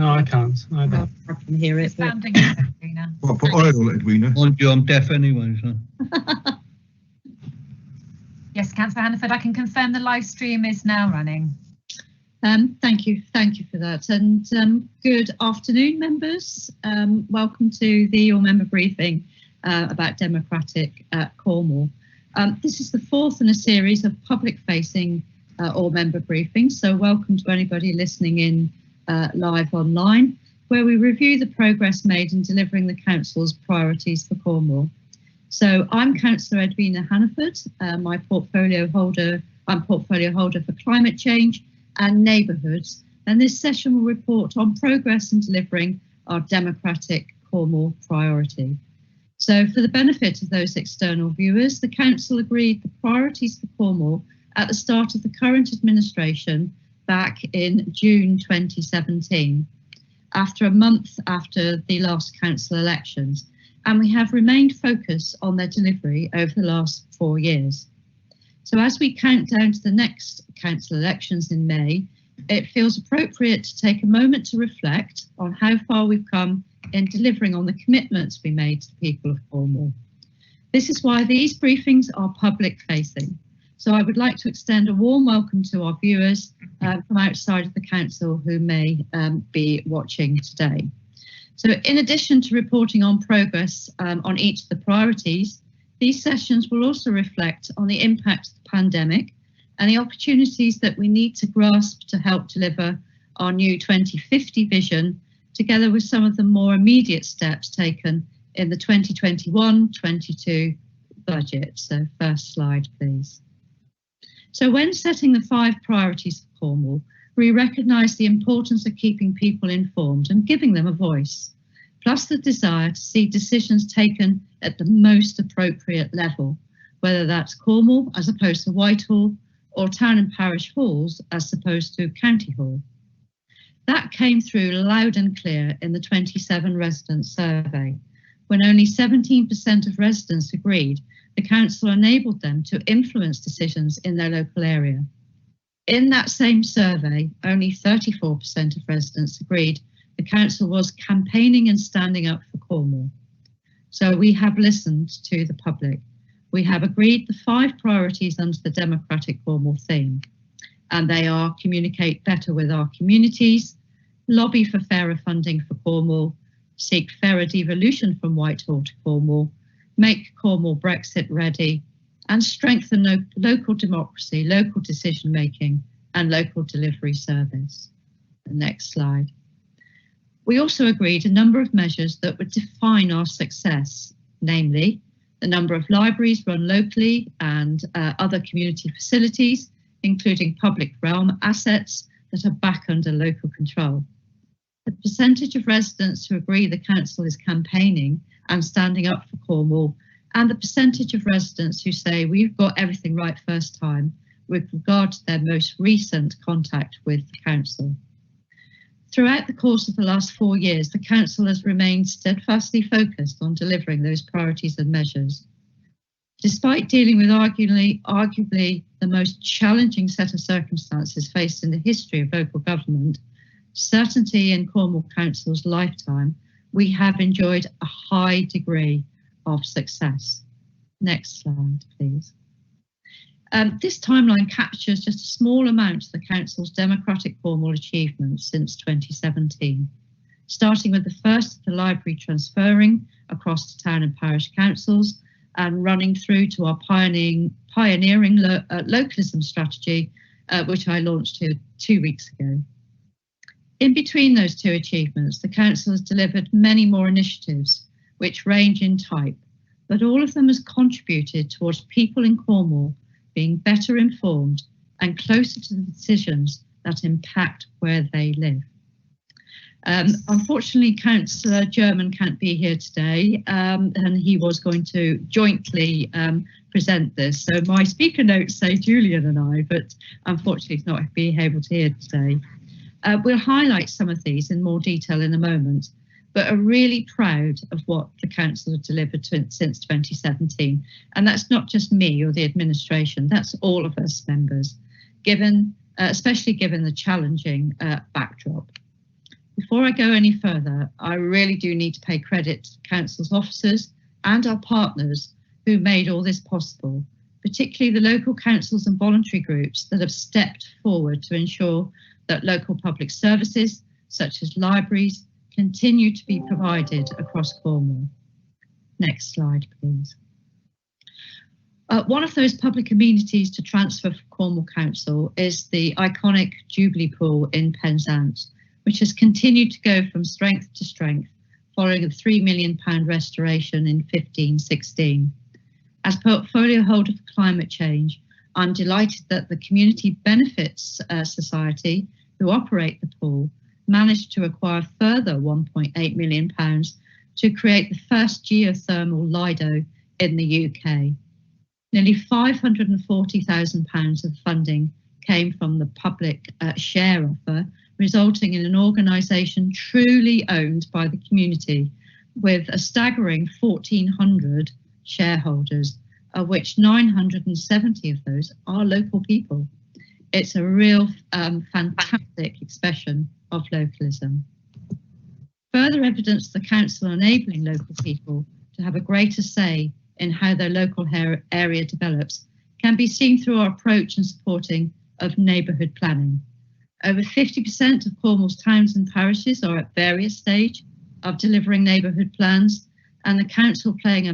No, I can't. I don't. I can hear it. But... Standing up, Edwina. Well, put oil, Edwina. Mind you, I'm deaf anyway, so. Yes, Councillor Hannaford, I can confirm the live stream is now running. Thank you for that, and good afternoon, members. Welcome to the all-member briefing about Democratic Cornwall. This is the fourth in a series of public-facing all-member briefings, so welcome to anybody listening in live online, where we review the progress made in delivering the Council's priorities for Cornwall. So I'm Councillor Edwina Hannaford, I'm portfolio holder for climate change and neighbourhoods, and this session will report on progress in delivering our Democratic Cornwall priority. So for the benefit of those external viewers, the Council agreed the priorities for Cornwall at the start of the current administration back in June 2017, after a month after the last council elections, and we have remained focused on their delivery over the last 4 years. So as we count down to the next council elections in May, it feels appropriate to take a moment to reflect on how far we've come in delivering on the commitments we made to the people of Cornwall. This is why these briefings are public facing. So I would like to extend a warm welcome to our viewers from outside of the council who may be watching today. So in addition to reporting on progress on each of the priorities, these sessions will also reflect on the impact of the pandemic and the opportunities that we need to grasp to help deliver our new 2050 vision, together with some of the more immediate steps taken in the 2021-22 budget. So first slide, please. So when setting the 5 priorities for Cornwall, we recognise the importance of keeping people informed and giving them a voice, plus the desire to see decisions taken at the most appropriate level, whether that's Cornwall as opposed to Whitehall or town and parish halls as opposed to County Hall. That came through loud and clear in the 27 resident survey, when only 17% of residents agreed the council enabled them to influence decisions in their local area. In that same survey, only 34% of residents agreed the council was campaigning and standing up for Cornwall. So we have listened to the public. We have agreed the 5 priorities under the Democratic Cornwall theme, and they are: communicate better with our communities, lobby for fairer funding for Cornwall, seek fairer devolution from Whitehall to Cornwall, make Cornwall Brexit ready, and strengthen local democracy, local decision making, and local delivery service. The next slide. We also agreed a number of measures that would define our success, namely the number of libraries run locally and other community facilities, including public realm assets that are back under local control. The percentage of residents who agree the council is campaigning and standing up for Cornwall, and the percentage of residents who say we've got everything right first time with regard to their most recent contact with the council. Throughout the course of the last 4 years, the council has remained steadfastly focused on delivering those priorities and measures. Despite dealing with arguably the most challenging set of circumstances faced in the history of local government, certainty in Cornwall Council's lifetime, we have enjoyed a high degree of success. Next slide, please. This timeline captures just a small amount of the Council's Democratic Cornwall achievements since 2017, starting with the first of the library transferring across to town and parish councils and running through to our pioneering localism strategy, which I launched here 2 weeks ago. In between those 2 achievements, the Council has delivered many more initiatives, which range in type, but all of them has contributed towards people in Cornwall being better informed and closer to the decisions that impact where they live. Unfortunately, Councillor German can't be here today, and he was going to jointly present this. So my speaker notes say Julian and I, but unfortunately he's not being able to hear today. We'll highlight some of these in more detail in a moment, but are really proud of what the council has delivered since 2017. And that's not just me or the administration, that's all of us members, especially given the challenging backdrop. Before I go any further, I really do need to pay credit to Council's officers and our partners who made all this possible, particularly the local councils and voluntary groups that have stepped forward to ensure that local public services, such as libraries, continue to be provided across Cornwall. Next slide, please. One of those public amenities to transfer from Cornwall Council is the iconic Jubilee Pool in Penryn, which has continued to go from strength to strength following a £3 million restoration in 1516. As portfolio holder for climate change, I'm delighted that the Community Benefits Society, who operate the pool, managed to acquire further £1.8 million to create the first geothermal Lido in the UK. Nearly £540,000 of funding came from the public share offer, resulting in an organisation truly owned by the community, with a staggering 1,400 shareholders, of which 970 of those are local people. It's a real fantastic expression of localism. Further evidence the council enabling local people to have a greater say in how their local area develops can be seen through our approach and supporting of neighbourhood planning. Over 50% of Cornwall's towns and parishes are at various stages of delivering neighbourhood plans, and the council playing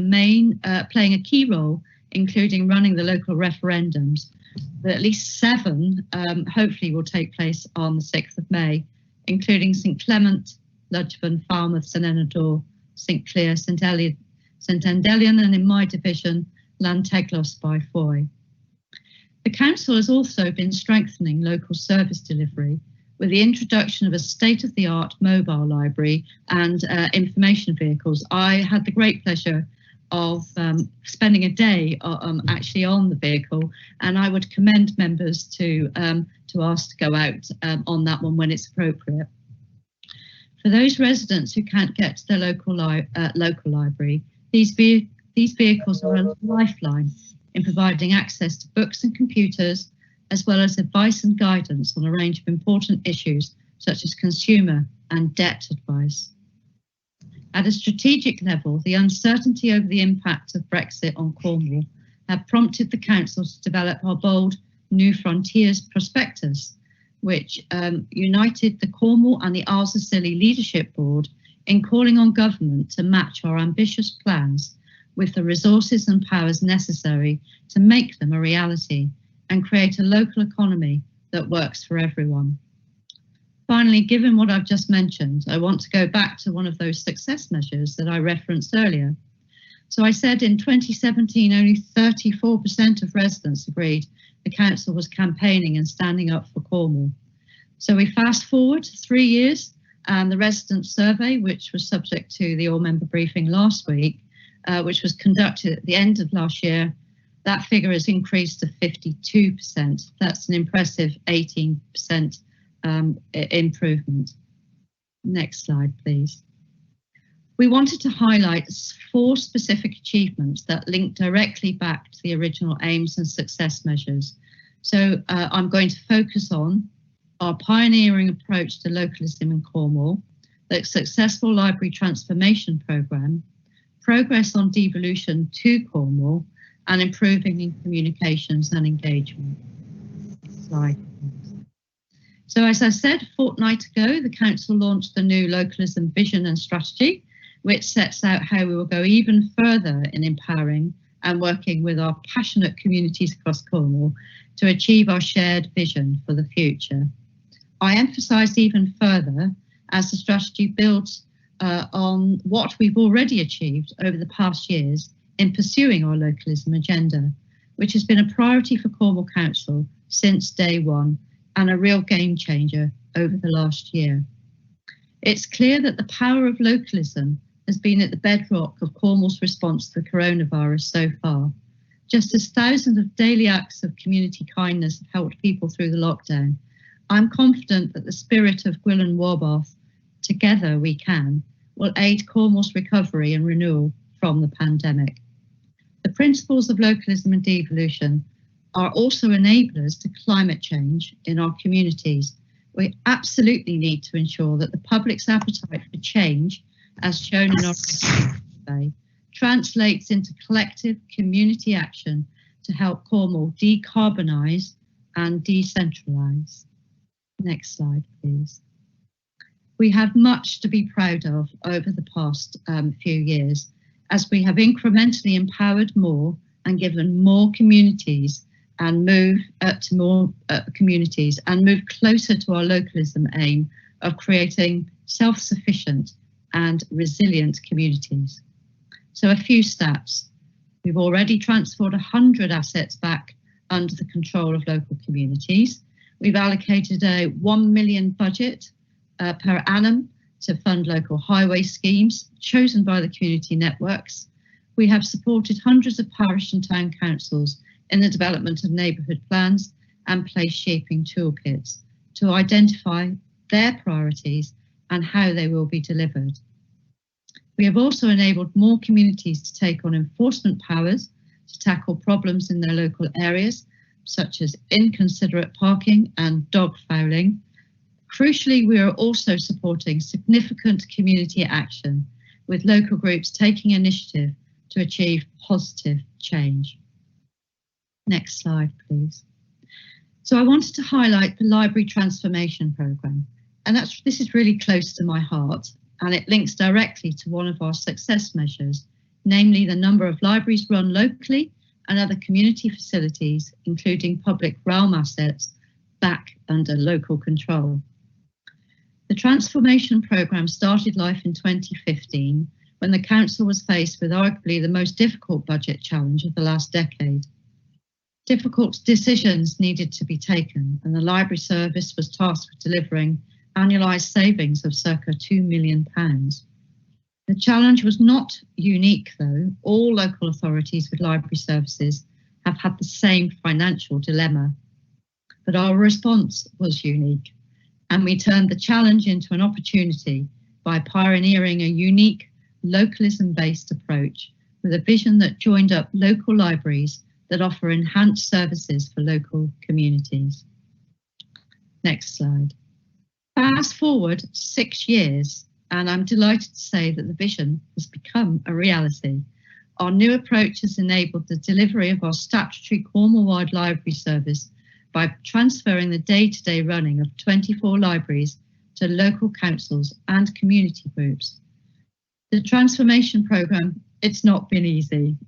a key role, including running the local referendums. But at least 7 hopefully will take place on the 6th of May, including St Clement, Ludgvan, Falmouth, St Enador, St Clear, St Endellion, and in my division, Llanteglos by Foy. The council has also been strengthening local service delivery with the introduction of a state-of-the-art mobile library and information vehicles. I had the great pleasure of spending a day actually on the vehicle, and I would commend members to ask to go out on that one when it's appropriate. For those residents who can't get to their local library, these vehicles are a lifeline in providing access to books and computers, as well as advice and guidance on a range of important issues such as consumer and debt advice. At a strategic level, the uncertainty over the impact of Brexit on Cornwall have prompted the council to develop our bold New Frontiers prospectus, which united the Cornwall and the Isles of Scilly Leadership Board in calling on government to match our ambitious plans with the resources and powers necessary to make them a reality and create a local economy that works for everyone. Finally, given what I've just mentioned, I want to go back to one of those success measures that I referenced earlier. So I said in 2017, only 34% of residents agreed the council was campaigning and standing up for Cornwall. So we fast forward 3 years, and the resident survey, which was subject to the all-member briefing last week, which was conducted at the end of last year, that figure has increased to 52%. That's an impressive 18% improvement. Next slide, please. We wanted to highlight 4 specific achievements that link directly back to the original aims and success measures. So I'm going to focus on our pioneering approach to localism in Cornwall, the successful library transformation programme, progress on devolution to Cornwall, and improving in communications and engagement. Next slide. So as I said, a fortnight ago, the council launched the new localism vision and strategy, which sets out how we will go even further in empowering and working with our passionate communities across Cornwall to achieve our shared vision for the future. I emphasise even further as the strategy builds on what we've already achieved over the past years in pursuing our localism agenda, which has been a priority for Cornwall Council since day one and a real game changer over the last year. It's clear that the power of localism has been at the bedrock of Cornwall's response to the coronavirus so far. Just as thousands of daily acts of community kindness have helped people through the lockdown, I'm confident that the spirit of Gwilym Warbath, together we can, will aid Cornwall's recovery and renewal from the pandemic. The principles of localism and devolution are also enablers to climate change in our communities, We absolutely need to ensure that the public's appetite for change, as shown in our survey, translates into collective community action to help Cornwall decarbonise and decentralise. Next slide, please. We have much to be proud of over the past few years, as we have incrementally empowered more and given more communities and move to more communities and move closer to our localism aim of creating self-sufficient and resilient communities. So a few stats. We've already transferred 100 assets back under the control of local communities. We've allocated a 1 million budget per annum to fund local highway schemes chosen by the community networks. We have supported hundreds of parish and town councils in the development of neighbourhood plans and place shaping toolkits to identify their priorities and how they will be delivered. We have also enabled more communities to take on enforcement powers to tackle problems in their local areas, such as inconsiderate parking and dog fouling. Crucially, we are also supporting significant community action, with local groups taking initiative to achieve positive change. Next slide, please. So I wanted to highlight the Library Transformation Programme, and this is really close to my heart, and it links directly to one of our success measures, namely the number of libraries run locally and other community facilities, including public realm assets, back under local control. The transformation programme started life in 2015, when the council was faced with arguably the most difficult budget challenge of the last decade. Difficult decisions needed to be taken, and the library service was tasked with delivering annualised savings of circa £2 million. The challenge was not unique, though. All local authorities with library services have had the same financial dilemma, but our response was unique, and we turned the challenge into an opportunity by pioneering a unique localism-based approach with a vision that joined up local libraries that offer enhanced services for local communities. Next slide. Fast forward 6 years, and I'm delighted to say that the vision has become a reality. Our new approach has enabled the delivery of our statutory Cornwall-wide library service by transferring the day-to-day running of 24 libraries to local councils and community groups. The transformation programme, it's not been easy.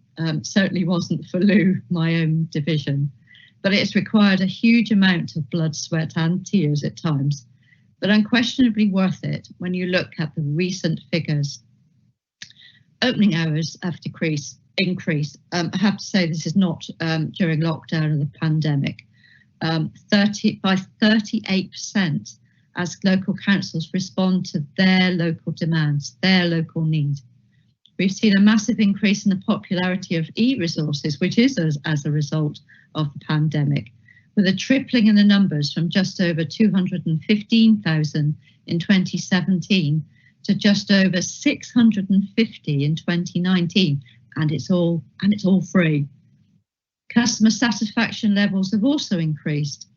Certainly wasn't for Lou, my own division, but it's required a huge amount of blood, sweat and tears at times, but unquestionably worth it when you look at the recent figures. Opening hours have increased. I have to say this is not during lockdown or the pandemic, by 38% as local councils respond to their local demands, their local need. We've seen a massive increase in the popularity of e-resources, which is as a result of the pandemic, with a tripling in the numbers from just over 215,000 in 2017 to just over 650 in 2019, and it's all free. Customer satisfaction levels have also increased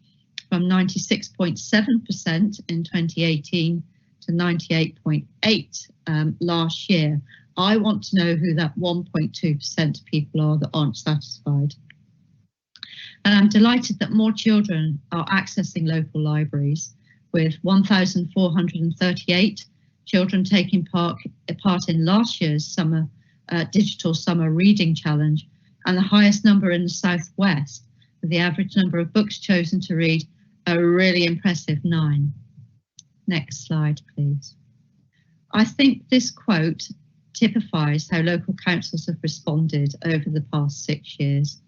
from 96.7% in 2018 to 98.8% last year. I want to know who that 1.2% of people are that aren't satisfied. And I'm delighted that more children are accessing local libraries, with 1,438 children taking part in last year's digital summer reading challenge, and the highest number in the Southwest, with the average number of books chosen to read a really impressive 9. Next slide, please. I think this quote typifies how local councils have responded over the past 6 years.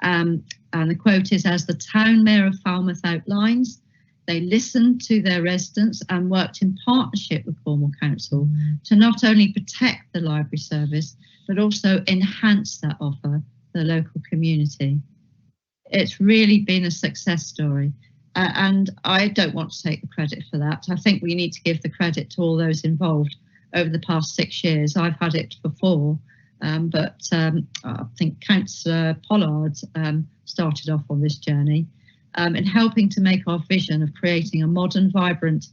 And the quote is, as the town mayor of Falmouth outlines, they listened to their residents and worked in partnership with Cornwall Council to not only protect the library service, but also enhance that offer for the local community. It's really been a success story. And I don't want to take the credit for that. I think we need to give the credit to all those involved over the past 6 years. I've had it before, but I think Councillor Pollard started off on this journey. in helping to make our vision of creating a modern, vibrant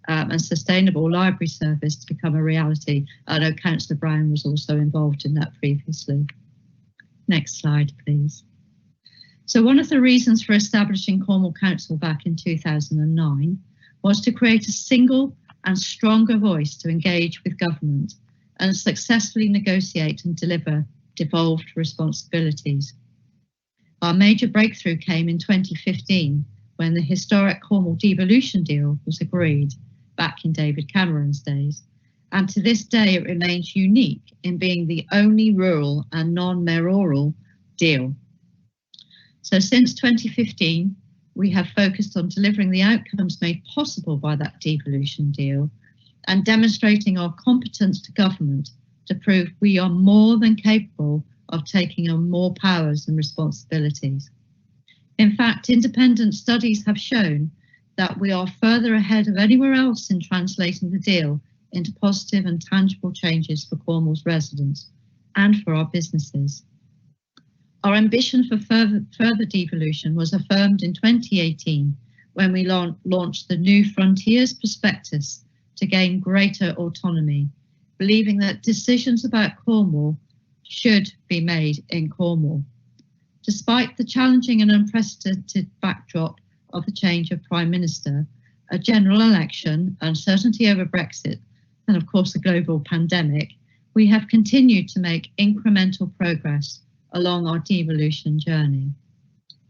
and sustainable library service to become a reality. I know Councillor Brown was also involved in that previously. Next slide, please. So one of the reasons for establishing Cornwall Council back in 2009 was to create a single and stronger voice to engage with government and successfully negotiate and deliver devolved responsibilities. Our major breakthrough came in 2015 when the historic Cornwall devolution deal was agreed back in David Cameron's days. And to this day, it remains unique in being the only rural and non-mayoral deal. So since 2015, we have focused on delivering the outcomes made possible by that devolution deal and demonstrating our competence to government to prove we are more than capable of taking on more powers and responsibilities. In fact, independent studies have shown that we are further ahead of anywhere else in translating the deal into positive and tangible changes for Cornwall's residents and for our businesses. Our ambition for further devolution was affirmed in 2018 when we launched the New Frontiers Prospectus to gain greater autonomy, believing that decisions about Cornwall should be made in Cornwall. Despite the challenging and unprecedented backdrop of the change of Prime Minister, a general election, uncertainty over Brexit, and of course the global pandemic, we have continued to make incremental progress along our devolution journey.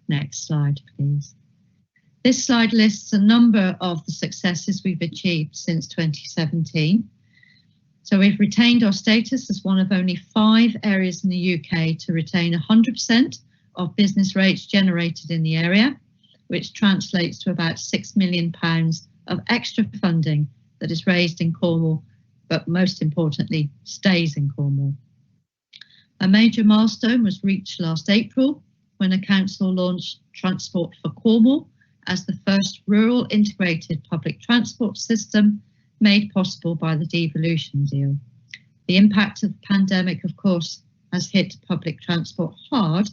Next slide, please. This slide lists a number of the successes we've achieved since 2017. So we've retained our status as one of only 5 areas in the UK to retain 100% of business rates generated in the area, which translates to about £6 million of extra funding that is raised in Cornwall, but most importantly, stays in Cornwall. A major milestone was reached last April when the council launched Transport for Cornwall as the first rural integrated public transport system made possible by the devolution deal. The impact of the pandemic, of course, has hit public transport hard,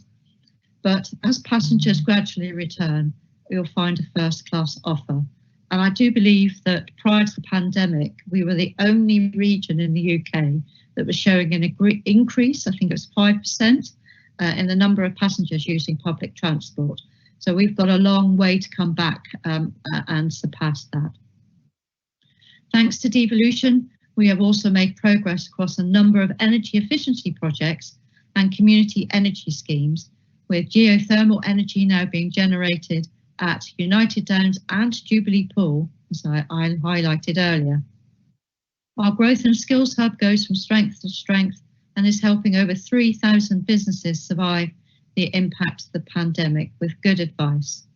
but as passengers gradually return, we'll find a first-class offer. And I do believe that prior to the pandemic, we were the only region in the UK that was showing an increase, I think it was 5%, in the number of passengers using public transport. So we've got a long way to come back and surpass that. Thanks to devolution, we have also made progress across a number of energy efficiency projects and community energy schemes, with geothermal energy now being generated at United Downs and Jubilee Pool, as I highlighted earlier. Our Growth and Skills Hub goes from strength to strength and is helping over 3,000 businesses survive the impact of the pandemic with good advice.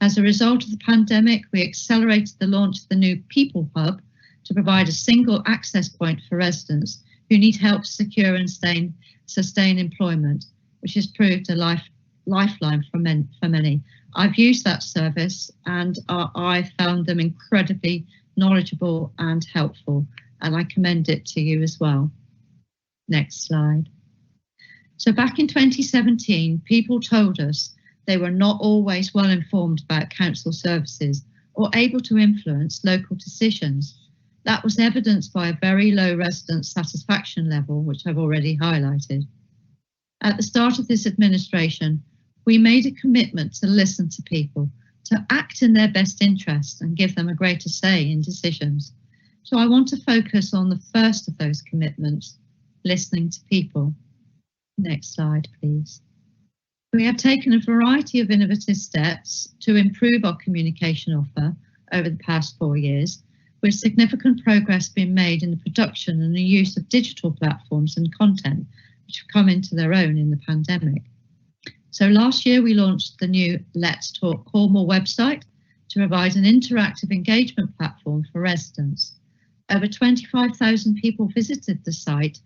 As a result of the pandemic, we accelerated the launch of the new People Hub to provide a single access point for residents who need help to secure and sustain employment, which has proved a lifeline for many. I've used that service and I found them incredibly knowledgeable and helpful, and I commend it to you as well. Next slide. So back in 2017, people told us they were not always well informed about council services or able to influence local decisions. That was evidenced by a very low resident satisfaction level, which I've already highlighted. At the start of this administration, we made a commitment to listen to people, to act in their best interest and give them a greater say in decisions. So I want to focus on the first of those commitments, listening to people. Next slide, please. We have taken a variety of innovative steps to improve our communication offer over the past 4 years, with significant progress being made in the production and the use of digital platforms and content, which have come into their own in the pandemic. So last year we launched the new Let's Talk Cornwall website to provide an interactive engagement platform for residents. Over 25,000 people visited the site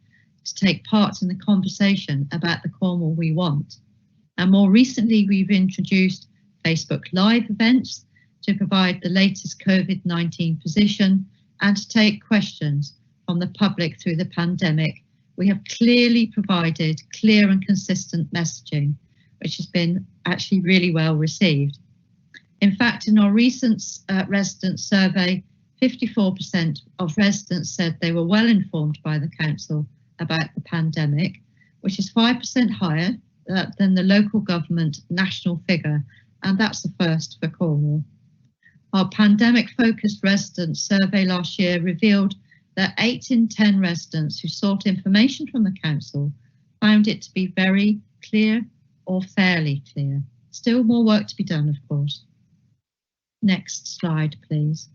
to take part in the conversation about the Cornwall we want. And more recently, we've introduced Facebook Live events to provide the latest COVID-19 position and to take questions from the public through the pandemic. We have clearly provided clear and consistent messaging, which has been actually really well received. In fact, in our recent resident survey, 54% of residents said they were well informed by the council about the pandemic, which is 5% higher than the local government national figure, and that's the first for Cornwall. Our pandemic-focused resident survey last year revealed that 8 in 10 residents who sought information from the council found it to be very clear or fairly clear. Still more work to be done, of course. Next slide, please.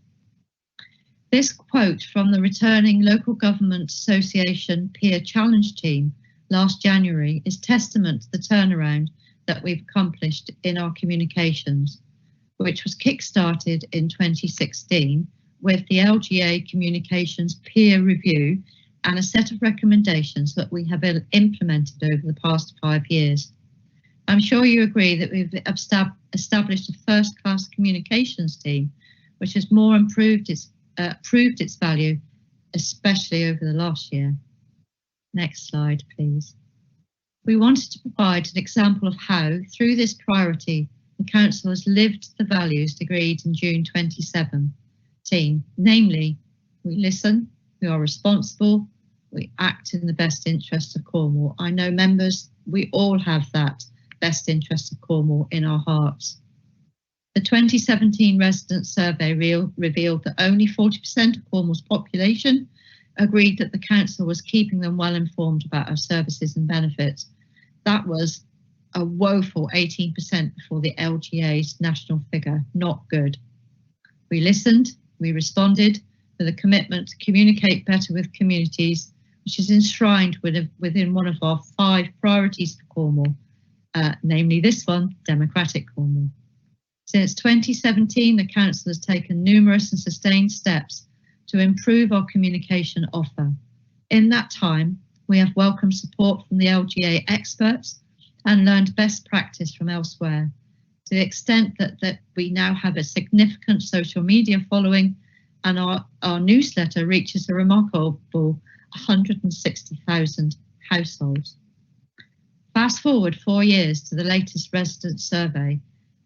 This quote from the returning Local Government Association Peer Challenge team last January is testament to the turnaround that we've accomplished in our communications, which was kick-started in 2016 with the LGA Communications Peer Review and a set of recommendations that we have implemented over the past 5 years. I'm sure you agree that we've established a first-class communications team, which has more proved its value, especially over the last year. Next slide, please. We wanted to provide an example of how, through this priority, the Council has lived the values agreed in June 2017, namely, we listen, we are responsible, we act in the best interest of Cornwall. I know members, we all have that best interest of Cornwall in our hearts. The 2017 resident survey revealed that only 40% of Cornwall's population agreed that the council was keeping them well informed about our services and benefits. That was a woeful 18% before the LGA's national figure. Not good. We listened, we responded with a commitment to communicate better with communities, which is enshrined within one of our 5 priorities for Cornwall, namely this one, Democratic Cornwall. Since 2017, the Council has taken numerous and sustained steps to improve our communication offer. In that time, we have welcomed support from the LGA experts and learned best practice from elsewhere, to the extent that we now have a significant social media following, and our newsletter reaches a remarkable 160,000 households. Fast forward 4 years to the latest resident survey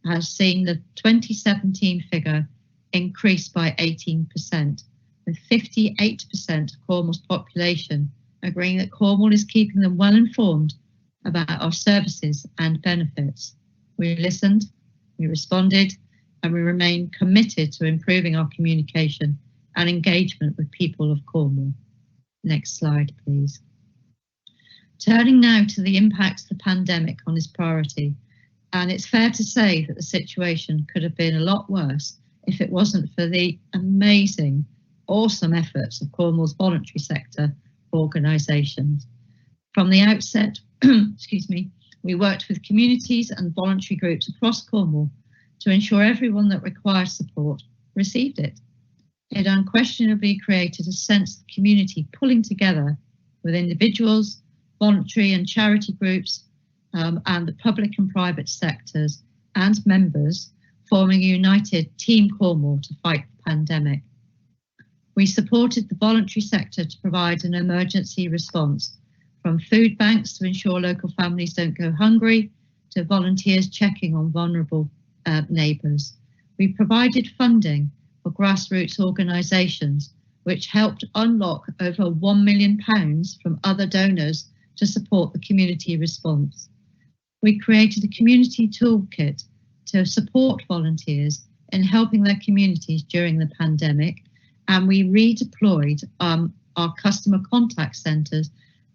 has seen the 2017 figure increase by 18%, with 58% of Cornwall's population agreeing that Cornwall is keeping them well informed about our services and benefits. We listened, we responded, and we remain committed to improving our communication and engagement with people of Cornwall. Next slide, please. Turning now to the impact of the pandemic on this priority, and it's fair to say that the situation could have been a lot worse if it wasn't for the amazing, awesome efforts of Cornwall's voluntary sector organisations. From the outset, excuse me, we worked with communities and voluntary groups across Cornwall to ensure everyone that required support received it. It unquestionably created a sense of community pulling together with individuals, voluntary and charity groups, and the public and private sectors and members, forming a united Team Cornwall to fight the pandemic. We supported the voluntary sector to provide an emergency response, from food banks to ensure local families don't go hungry, to volunteers checking on vulnerable neighbours. We provided funding for grassroots organisations, which helped unlock over £1 million from other donors to support the community response. We created a community toolkit to support volunteers in helping their communities during the pandemic, and we redeployed our customer contact centres.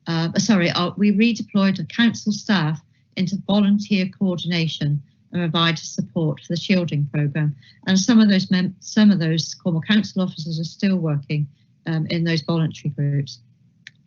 We redeployed the council staff into volunteer coordination and provided support for the shielding programme. And some of those Cornwall Council officers are still working in those voluntary groups.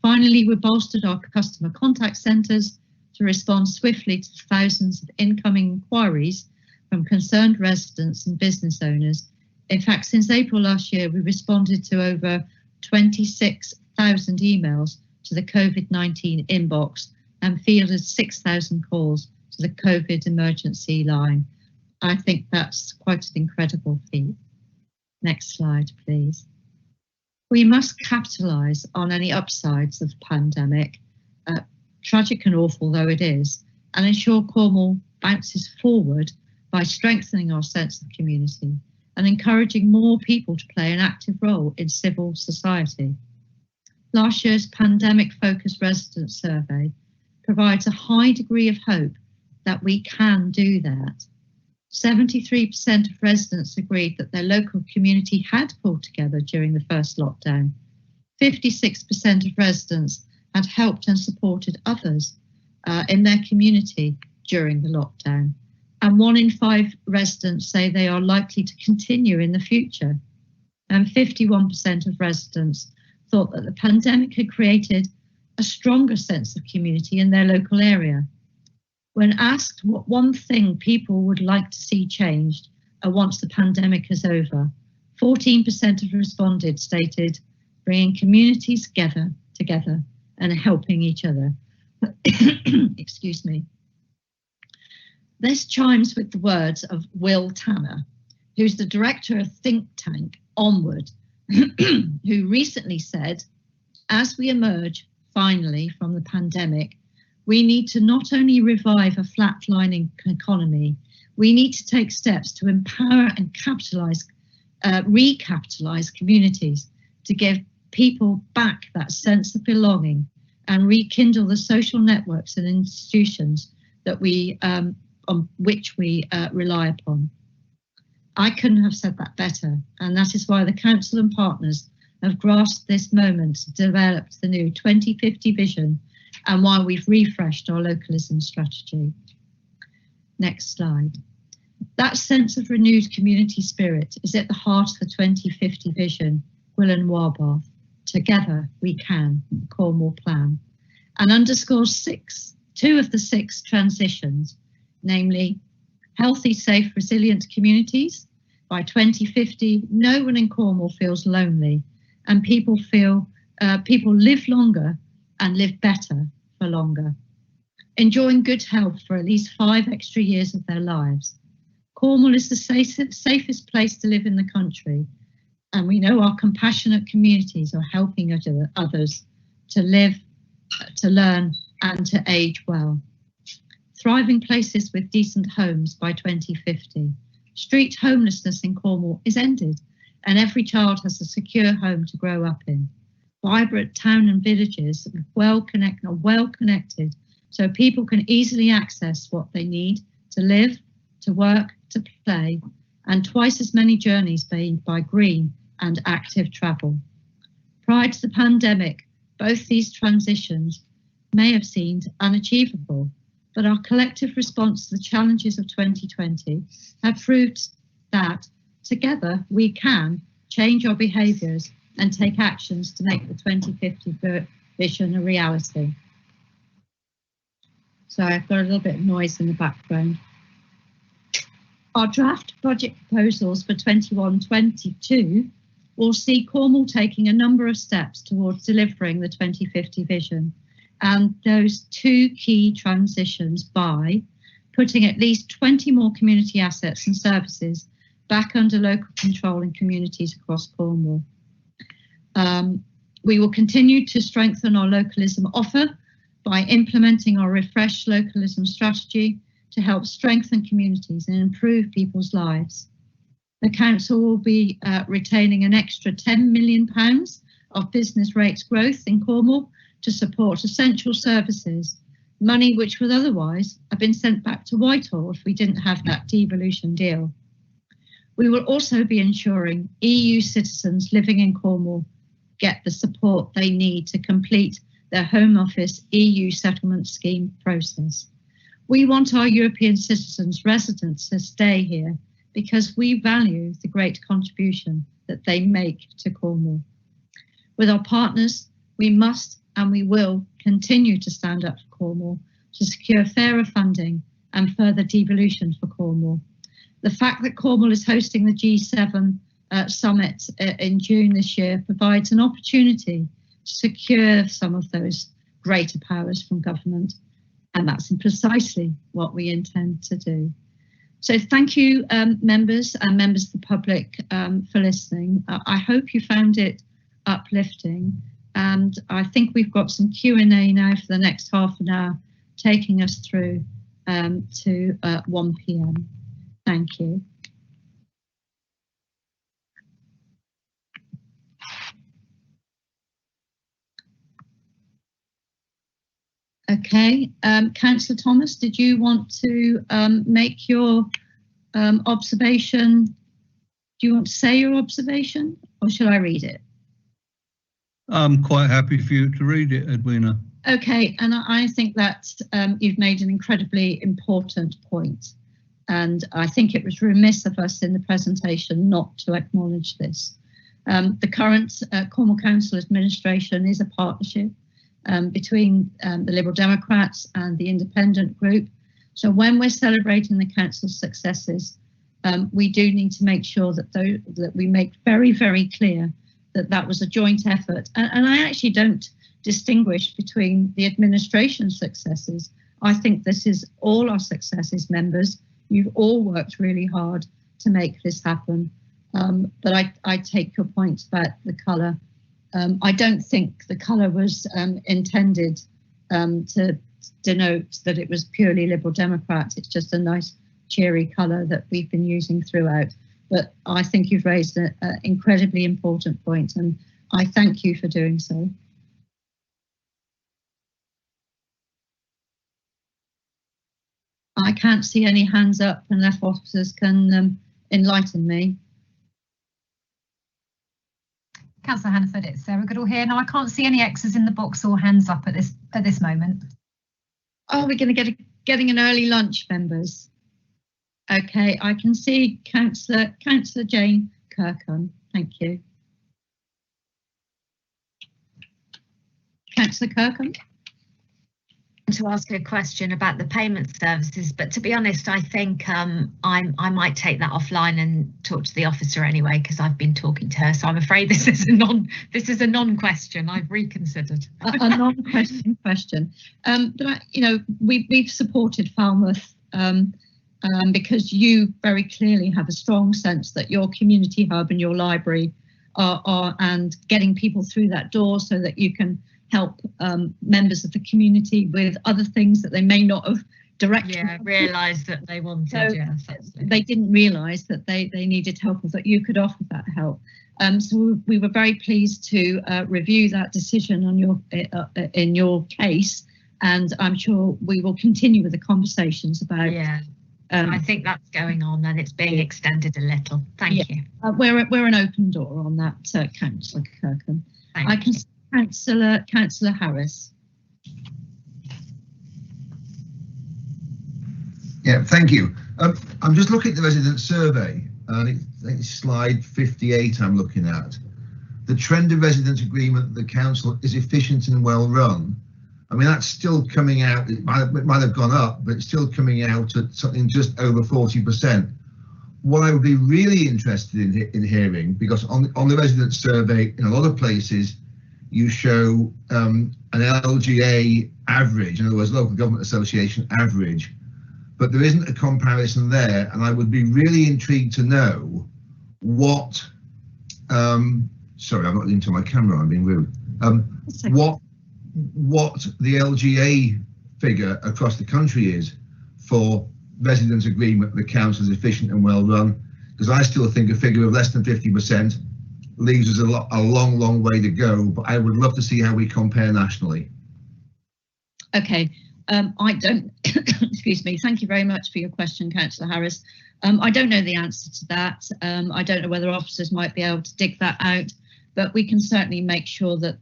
Finally, we bolstered our customer contact centres to respond swiftly to thousands of incoming inquiries from concerned residents and business owners. In fact, since April last year, we responded to over 26,000 emails to the COVID-19 inbox and fielded 6,000 calls to the COVID emergency line. I think that's quite an incredible feat. Next slide, please. We must capitalise on any upsides of the pandemic, tragic and awful though it is, and ensure Cornwall bounces forward by strengthening our sense of community and encouraging more people to play an active role in civil society. Last year's pandemic-focused resident survey provides a high degree of hope that we can do that. 73% of residents agreed that their local community had pulled together during the first lockdown. 56% of residents had helped and supported others in their community during the lockdown. And 1 in 5 residents say they are likely to continue in the future. And 51% of residents thought that the pandemic had created a stronger sense of community in their local area. When asked what one thing people would like to see changed once the pandemic is over, 14% of respondents stated bringing communities together and helping each other. Excuse me. This chimes with the words of Will Tanner, who's the director of think tank Onward, who recently said, as we emerge finally from the pandemic, we need to not only revive a flatlining economy, we need to take steps to empower and recapitalize communities to give people back that sense of belonging and rekindle the social networks and institutions that on which we rely upon. I couldn't have said that better, and that is why the Council and partners have grasped this moment to develop the new 2050 vision and why we've refreshed our localism strategy. Next slide. That sense of renewed community spirit is at the heart of the 2050 vision, Gwilym Warbarth, Together We Can, Cornwall Plan, and underscores 2 of the 6 transitions, namely healthy, safe, resilient communities. By 2050, no one in Cornwall feels lonely, and people live longer and live better for longer, enjoying good health for at least 5 extra years of their lives. Cornwall is the safest place to live in the country, and we know our compassionate communities are helping others to live, to learn, and to age well. Thriving places with decent homes by 2050. Street homelessness in Cornwall is ended, and every child has a secure home to grow up in. Vibrant town and villages are well connected, so people can easily access what they need to live, to work, to play, and twice as many journeys made by green and active travel. Prior to the pandemic, both these transitions may have seemed unachievable, but our collective response to the challenges of 2020 have proved that together we can change our behaviours and take actions to make the 2050 vision a reality. So I've got a little bit of noise in the background. Our draft budget proposals for 21-22 will see Cornwall taking a number of steps towards delivering the 2050 vision, and those 2 key transitions by putting at least 20 more community assets and services back under local control in communities across Cornwall. We will continue to strengthen our localism offer by implementing our refreshed localism strategy to help strengthen communities and improve people's lives. The council will be retaining an extra £10 million of business rates growth in Cornwall to support essential services, money which would otherwise have been sent back to Whitehall if we didn't have that devolution deal. We will also be ensuring EU citizens living in Cornwall get the support they need to complete their Home Office EU settlement scheme process. We want our European citizens, residents, to stay here because we value the great contribution that they make to Cornwall. With our partners, we must and we will continue to stand up for Cornwall to secure fairer funding and further devolution for Cornwall. The fact that Cornwall is hosting the G7 summit in June this year provides an opportunity to secure some of those greater powers from government, and that's precisely what we intend to do. So thank you, members and members of the public for listening. I hope you found it uplifting, and I think we've got some Q&A now for the next half an hour, taking us through to 1 p.m. Thank you. Okay, Councillor Thomas, did you want to make your observation? Do you want to say your observation, or should I read it? I'm quite happy for you to read it, Edwina. Okay, and I think that you've made an incredibly important point, and I think it was remiss of us in the presentation not to acknowledge this. The current Cornwall Council administration is a partnership between the Liberal Democrats and the Independent group. So when we're celebrating the council's successes, we do need to make sure that we make very, very clear that that was a joint effort. And I actually don't distinguish between the administration's successes. I think this is all our successes, members. You've all worked really hard to make this happen. But I take your point about the colour. I don't think the colour was intended to denote that it was purely Liberal Democrat. It's just a nice cheery colour that we've been using throughout. But I think you've raised an incredibly important point, and I thank you for doing so. I can't see any hands up unless officers can enlighten me. Councillor Hannaford, it's Sarah Goodall here. No, I can't see any X's in the box or hands up at this moment. Oh, we're going to getting an early lunch, members. Okay, I can see Councillor Jane Kirkham. Thank you. Councillor Kirkham. To ask a question about the payment services, but to be honest, I think I might take that offline and talk to the officer anyway, because I've been talking to her. So I'm afraid this is a non-question. I've reconsidered. a non-question question. But we've supported Falmouth because you very clearly have a strong sense that your community hub and your library are and getting people through that door so that you can help members of the community with other things that they may not have directly realised that they wanted. So yes, they didn't realise that they needed help, or that you could offer that help. So we were very pleased to review that decision on in your case, and I'm sure we will continue with the conversations about. Yeah, I think that's going on, and it's being extended a little. Thank you. We're an open door on that, Councillor Kirkham. I can. Councillor Harris. Yeah, thank you. I'm just looking at the resident survey, and it's slide 58 I'm looking at. The trend of resident agreement that the council is efficient and well run. I mean, that's still coming out, it might have gone up, but it's still coming out at something just over 40%. What I would be really interested in hearing, because on the resident survey, in a lot of places, you show an LGA average, in other words, local government association average, but there isn't a comparison there. And I would be really intrigued to know what, sorry, I'm not into my camera, I'm being rude. What the LGA figure across the country is for residents' agreement the council is efficient and well run, because I still think a figure of less than 50% leaves us a long way to go, but I would love to see how we compare nationally. Okay, I don't, excuse me, thank you very much for your question, Councillor Harris. I don't know the answer to that. I don't know whether officers might be able to dig that out, but we can certainly make sure that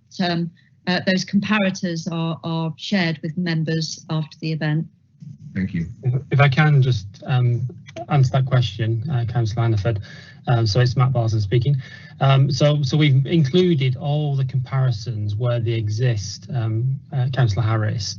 those comparators are shared with members after the event. Thank you. If I can just answer that question, Councillor Hannaford. So it's Matt Barson speaking. So we've included all the comparisons where they exist, Councillor Harris.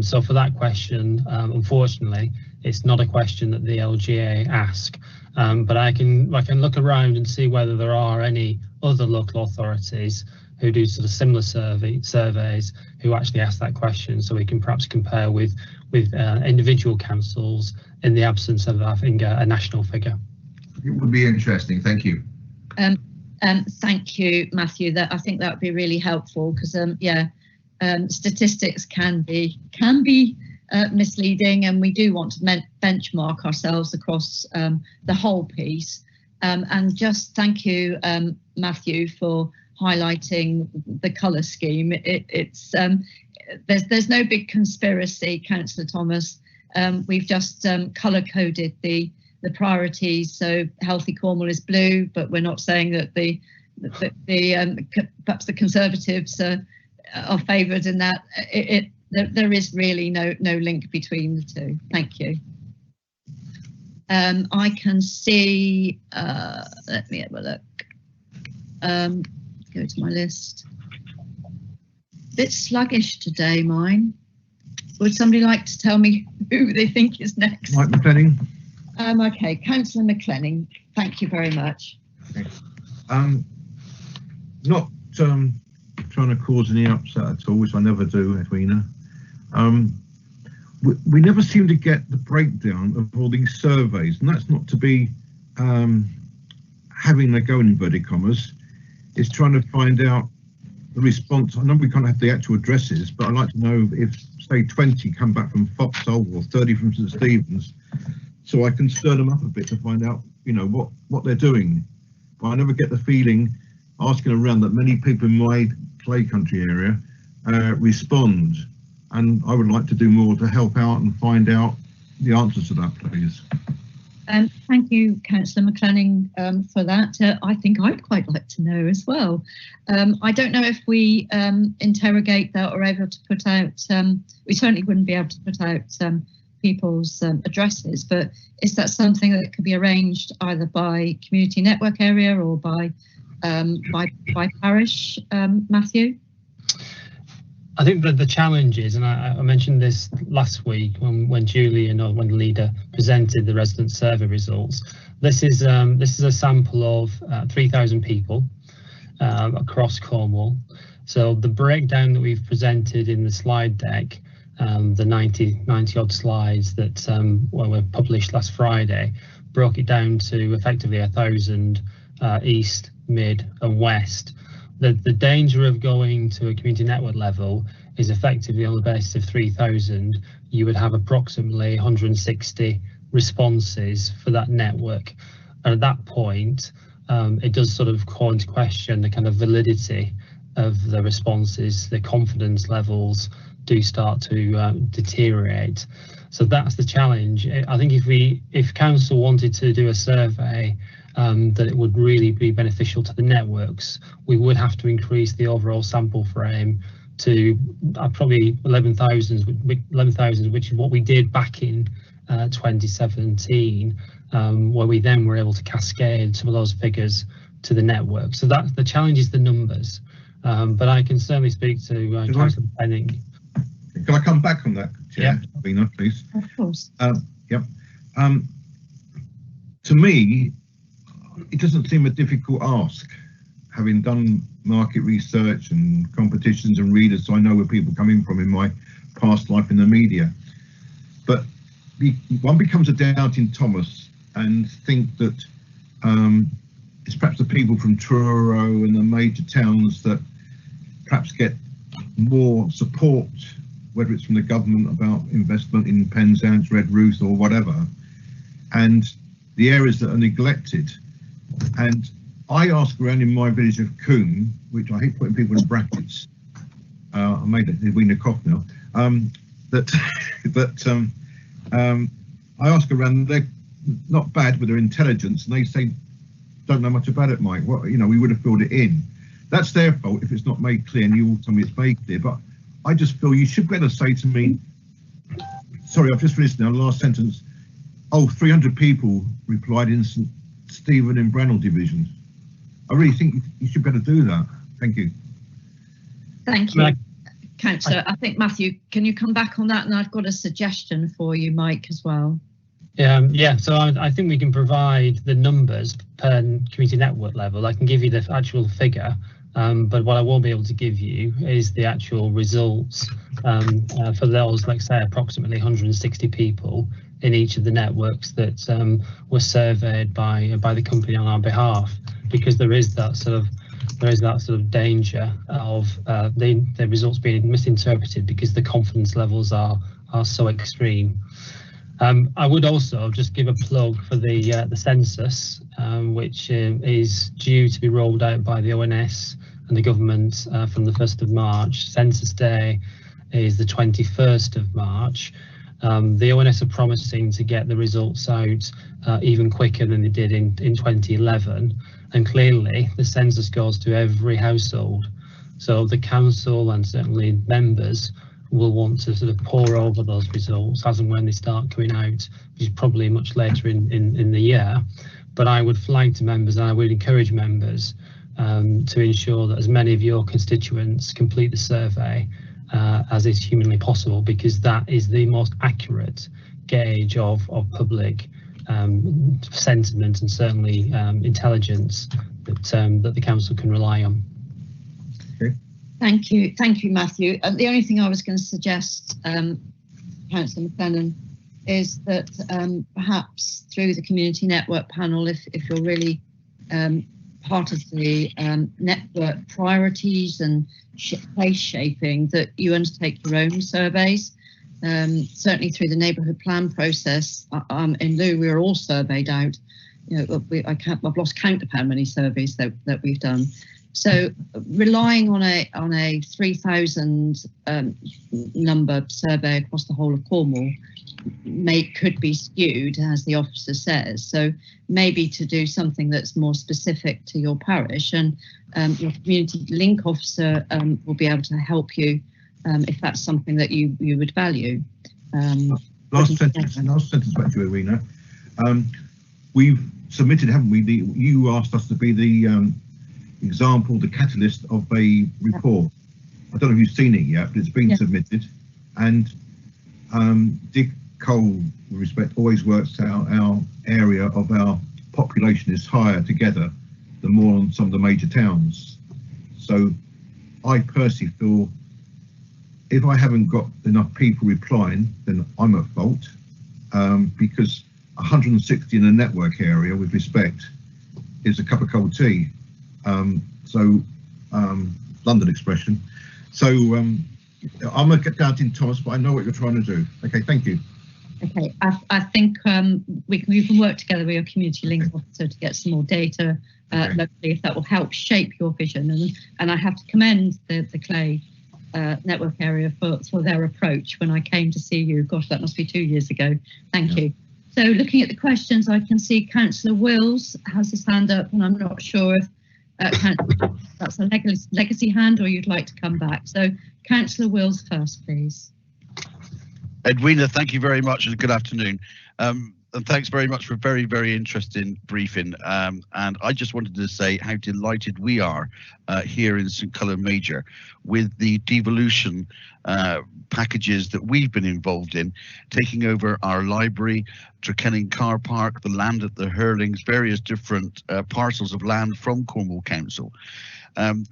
So for that question, unfortunately, it's not a question that the LGA ask. But I can look around and see whether there are any other local authorities who do sort of similar surveys who actually ask that question, so we can perhaps compare with individual councils in the absence of having a national figure. It would be interesting. Thank you. Thank you, Matthew. I think that would be really helpful, because statistics can be misleading, and we do want to benchmark ourselves across the whole piece. And just thank you, Matthew, for highlighting the colour scheme. There's no big conspiracy, Councillor Thomas. We've just colour-coded the priorities. So Healthy Cornwall is blue, but we're not saying that perhaps the Conservatives are favoured in that. There is really no link between the two. Thank you. I can see, let me have a look. Go to my list. Bit sluggish today, mine. Would somebody like to tell me who they think is next? Mike McLenning. Okay, Councillor McLenning, thank you very much. Okay. Not trying to cause any upset at all, which I never do, Edwina. We never seem to get the breakdown of all these surveys, and that's not to be having a go in inverted commas. It's trying to find out the response. I know we can't have the actual addresses, but I'd like to know if, say, 20 come back from Foxhole or 30 from St Stephen's, so I can stir them up a bit to find out, you know, what they're doing. But I never get the feeling, asking around, that many people in my play country area respond, and I would like to do more to help out and find out the answers to that, please. Thank you, Councillor McLenning, for that. I think I'd quite like to know as well. I don't know if we interrogate that or able to put out, we certainly wouldn't be able to put out people's addresses, but is that something that could be arranged either by community network area or by parish, Matthew? I think that the challenge is, and I mentioned this last week when Julie and when the leader presented the resident survey results. This is a sample of 3,000 people across Cornwall. So the breakdown that we've presented in the slide deck, the 90 odd slides that were published last Friday, broke it down to effectively 1,000 east, mid and west. The danger of going to a community network level is effectively on the basis of 3,000, you would have approximately 160 responses for that network. And at that point, it does sort of call into question the kind of validity of the responses. The confidence levels do start to deteriorate. So that's the challenge. I think if council wanted to do a survey that it would really be beneficial to the networks, we would have to increase the overall sample frame to probably 11,000, which is what we did back in 2017, where we then were able to cascade some of those figures to the network. So that's the challenge, is the numbers. But I can certainly speak to Councillor Penning. Can I come back on that, Chair? Yeah. Bina, please. Of course. Yep. To me, it doesn't seem a difficult ask, having done market research and competitions and readers, so I know where people come in from in my past life in the media. But one becomes a doubting Thomas and think that it's perhaps the people from Truro and the major towns that perhaps get more support, whether it's from the government about investment in Penzance, Red Ruth or whatever, and the areas that are neglected. And I ask around in my village of Coombe, which I hate putting people in brackets, I made it Edwina cough now, I ask around, they're not bad with their intelligence, and they say, don't know much about it, Mike. Well, you know, we would have filled it in. That's their fault if it's not made clear, and you all tell me it's made clear. But I just feel you should better say to me, sorry, I've just finished now, last sentence. Oh, 300 people replied in St Stephen and Brannell division. I really think you should better do that. Thank you. Thank you, Councillor. I think, Matthew, can you come back on that? And I've got a suggestion for you, Mike, as well. Yeah, so I think we can provide the numbers per community network level. I can give you the actual figure, but what I won't be able to give you is the actual results for those, like say, approximately 160 people in each of the networks that were surveyed by the company on our behalf, because there is that sort of danger of the results being misinterpreted because the confidence levels are are so extreme. I would also just give a plug for the census, which is due to be rolled out by the ONS and the government from the 1st of March. Census Day is the 21st of March. The ONS are promising to get the results out even quicker than they did in 2011. And clearly the census goes to every household. So the council and certainly members will want to sort of pore over those results as and when they start coming out, which is probably much later in the year. But I would flag to members, and I would encourage members to ensure that as many of your constituents complete the survey as is humanly possible, because that is the most accurate gauge of public sentiment and certainly intelligence that the council can rely on. Thank you, Matthew. The only thing I was going to suggest, Councillor McLennan, is that perhaps through the community network panel, if you're really part of the network priorities and place shaping, that you undertake your own surveys. Certainly through the neighbourhood plan process, in Lou, we are all surveyed out. You know, I've lost count of how many surveys that we've done. So relying on a 3,000 number survey across the whole of Cornwall could be skewed, as the officer says. So maybe to do something that's more specific to your parish, and your community link officer will be able to help you if that's something that you would value. Last sentence back to you, Irina. We've submitted, haven't we? You asked us to be the example, the catalyst of a report. I don't know if you've seen it yet, but it's been submitted. And Dick Cole, with respect, always works out our area of our population is higher together than more on some of the major towns. So I personally feel if I haven't got enough people replying, then I'm at fault, because 160 in a network area, with respect, is a cup of cold tea. London expression. So I'm a doubting Thomas, but I know what you're trying to do. Okay, thank you. Okay, I think we can work together with your community link officer to get some more data locally, if that will help shape your vision. And I have to commend the Clay network area for their approach when I came to see you. Gosh, that must be 2 years ago. Thank you. So looking at the questions, I can see Councillor Wills has his hand up, and I'm not sure if that's a legacy hand or you'd like to come back. So Councillor Wills first, please. Edwina, thank you very much and good afternoon. And thanks very much for a very, very interesting briefing. And I just wanted to say how delighted we are here in St Cullen Major with the devolution packages that we've been involved in, taking over our library, Trekenning car park, the land at the Hurlings, various different parcels of land from Cornwall Council.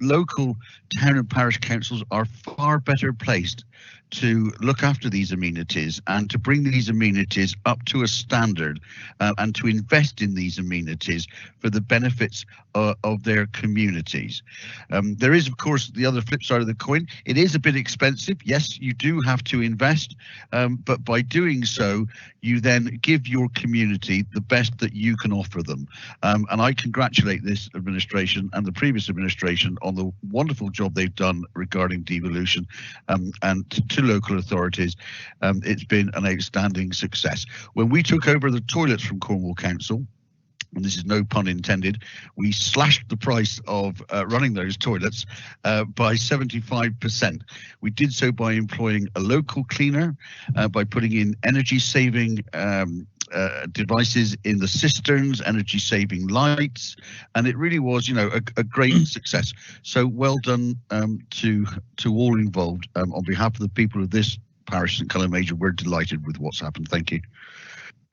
Local town and parish councils are far better placed to look after these amenities and to bring these amenities up to a standard and to invest in these amenities for the benefits of their communities. There is, of course, the other flip side of the coin. It is a bit expensive. Yes, you do have to invest, but by doing so, you then give your community the best that you can offer them. And I congratulate this administration and the previous administration on the wonderful job they've done regarding devolution, and to local authorities. It's been an outstanding success. When we took over the toilets from Cornwall Council, and this is no pun intended, we slashed the price of running those toilets by 75%. We did so by employing a local cleaner, by putting in energy saving devices in the cisterns, energy saving lights, and it really was, you know, a great success. So well done to all involved. On behalf of the people of this parish and Cullen Major, we're delighted with what's happened. Thank you.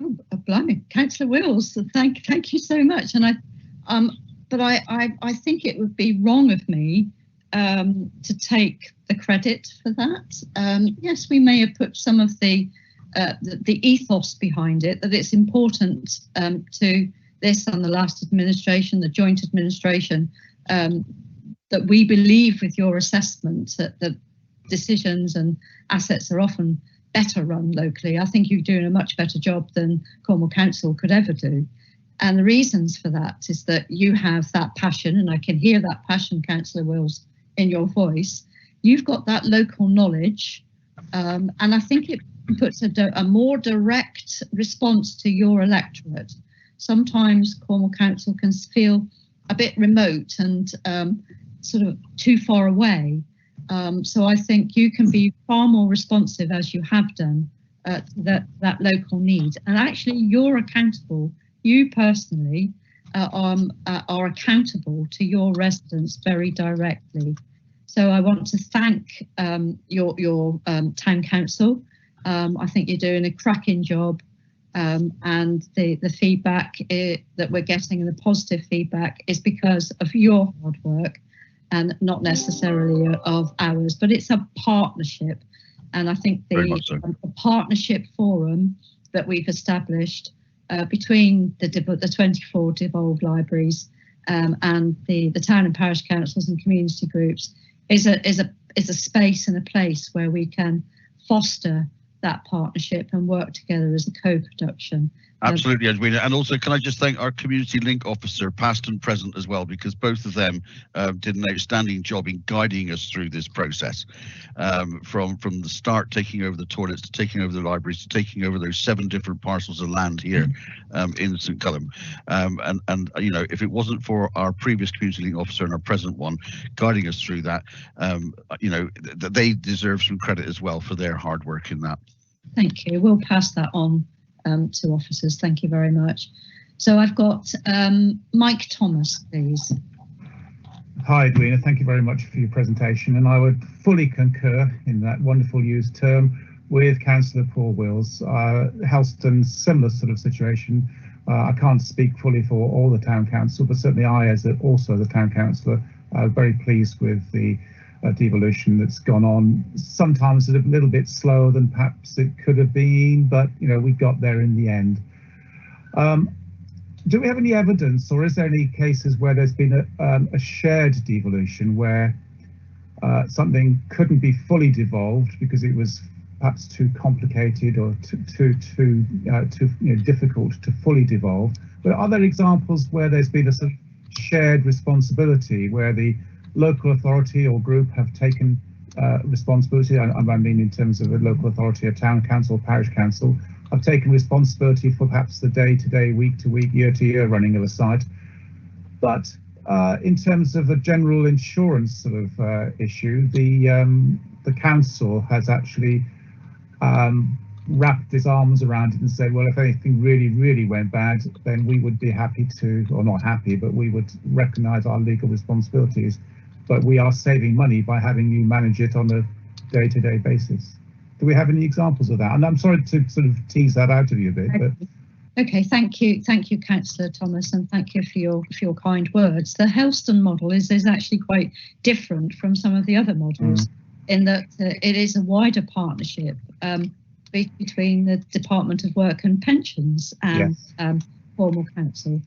Oh, blimey, Councillor Wills, thank you so much. And I think it would be wrong of me to take the credit for that. Yes, we may have put some of the ethos behind it, that it's important to this and the last administration, the joint administration, that we believe with your assessment that decisions and assets are often better run locally. I think you're doing a much better job than Cornwall Council could ever do. And the reasons for that is that you have that passion, and I can hear that passion, Councillor Wills, in your voice. You've got that local knowledge, and I think it puts a more direct response to your electorate. Sometimes Cornwall Council can feel a bit remote and sort of too far away. So I think you can be far more responsive, as you have done, to that local need. And actually, you're accountable. You personally are accountable to your residents very directly. So I want to thank your town council. I think you're doing a cracking job, and the feedback that we're getting, and the positive feedback, is because of your hard work and not necessarily of ours. But it's a partnership, and I think the partnership forum that we've established between the 24 devolved libraries and the town and parish councils and community groups is a space and a place where we can foster that partnership and work together as a co-production. Absolutely, Edwina. And also, can I just thank our community link officer, past and present as well, because both of them did an outstanding job in guiding us through this process, from the start, taking over the toilets, to taking over the libraries, to taking over those 7 different parcels of land here in St Cullum. And you know, if it wasn't for our previous community link officer and our present one guiding us through that, you know, they deserve some credit as well for their hard work in that. Thank you. We'll pass that on to officers. Thank you very much. So I've got Mike Thomas, please. Hi, Edwina. Thank you very much for your presentation, and I would fully concur in that wonderful used term with Councillor Paul Wills. Helston's similar sort of situation. I can't speak fully for all the town council, but certainly I, as also the town councillor, very pleased with the devolution that's gone on. Sometimes a little bit slower than perhaps it could have been, but you know, we got there in the end. Do we have any evidence, or is there any cases where there's been a shared devolution where something couldn't be fully devolved because it was perhaps too complicated or too difficult to fully devolve? But are there examples where there's been a sort of shared responsibility, where the local authority or group have taken responsibility? I mean, in terms of a local authority, a town council, parish council, have taken responsibility for perhaps the day-to-day, week-to-week, year-to-year running of a site. But in terms of a general insurance sort of issue, the council has actually wrapped its arms around it and said, well, if anything really, really went bad, then we would be happy to, or not happy, but we would recognise our legal responsibilities. But we are saving money by having you manage it on a day-to-day basis. Do we have any examples of that? And I'm sorry to sort of tease that out of you a bit, but okay, thank you, Councillor Thomas, and thank you for your kind words. The Helston model is actually quite different from some of the other models in that it is a wider partnership between the Department of Work and Pensions and Cornwall Council,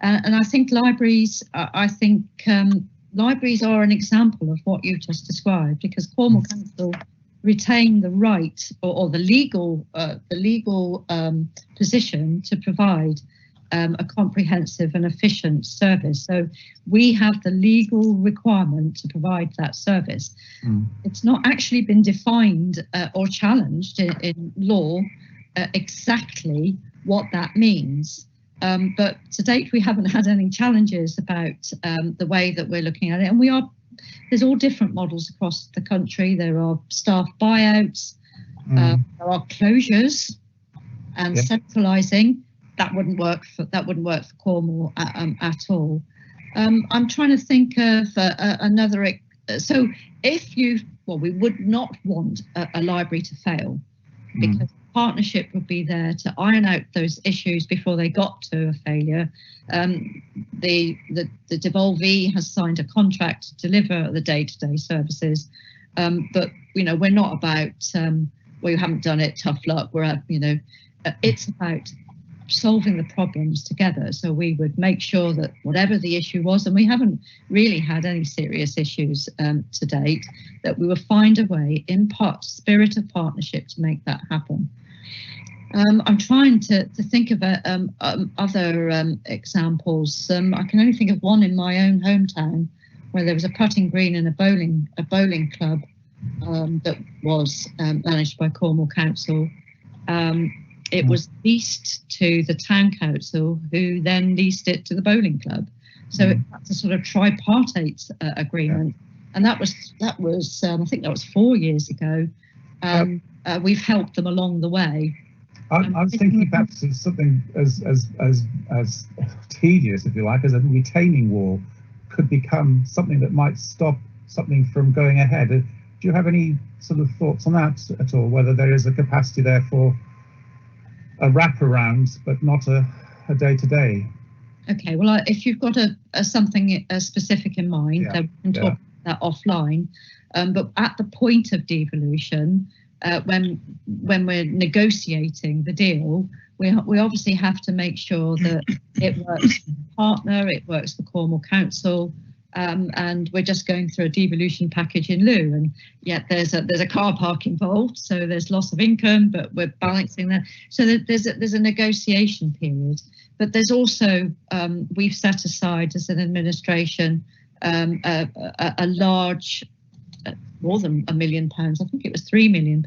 and I think libraries. Libraries are an example of what you've just described, because Cornwall Council retain the right or the legal position to provide a comprehensive and efficient service. So we have the legal requirement to provide that service. It's not actually been defined or challenged in law exactly what that means. But to date, we haven't had any challenges about the way that we're looking at it. And there's all different models across the country. There are staff buyouts, there are closures, and centralising. That wouldn't work for Cornwall at all. I'm trying to think of another. So we would not want a library to fail, because partnership would be there to iron out those issues before they got to a failure. The devolvee has signed a contract to deliver the day-to-day services, but we're not about we haven't done it, tough luck. We're it's about solving the problems together. So we would make sure that whatever the issue was, and we haven't really had any serious issues to date, that we will find a way in spirit of partnership to make that happen. I'm trying to think of other examples. I can only think of one in my own hometown where there was a putting green and a bowling club that was managed by Cornwall Council. It was leased to the town council, who then leased it to the bowling club. So it's a sort of tripartite agreement, and that was I think that was 4 years ago. We've helped them along the way. I was thinking perhaps of something as tedious, if you like, as a retaining wall could become something that might stop something from going ahead. Do you have any sort of thoughts on that at all? Whether there is a capacity there for a wraparound, but not a day-to-day? Okay, well, if you've got something specific in mind, then we can talk about that offline. But at the point of devolution, when we're negotiating the deal, we obviously have to make sure that it works for the partner, it works for Cornwall Council, and we're just going through a devolution package in lieu, and yet there's a car park involved, so there's loss of income, but we're balancing that. So there's a negotiation period, but there's also we've set aside as an administration a large, more than £1 million, I think it was £3 million,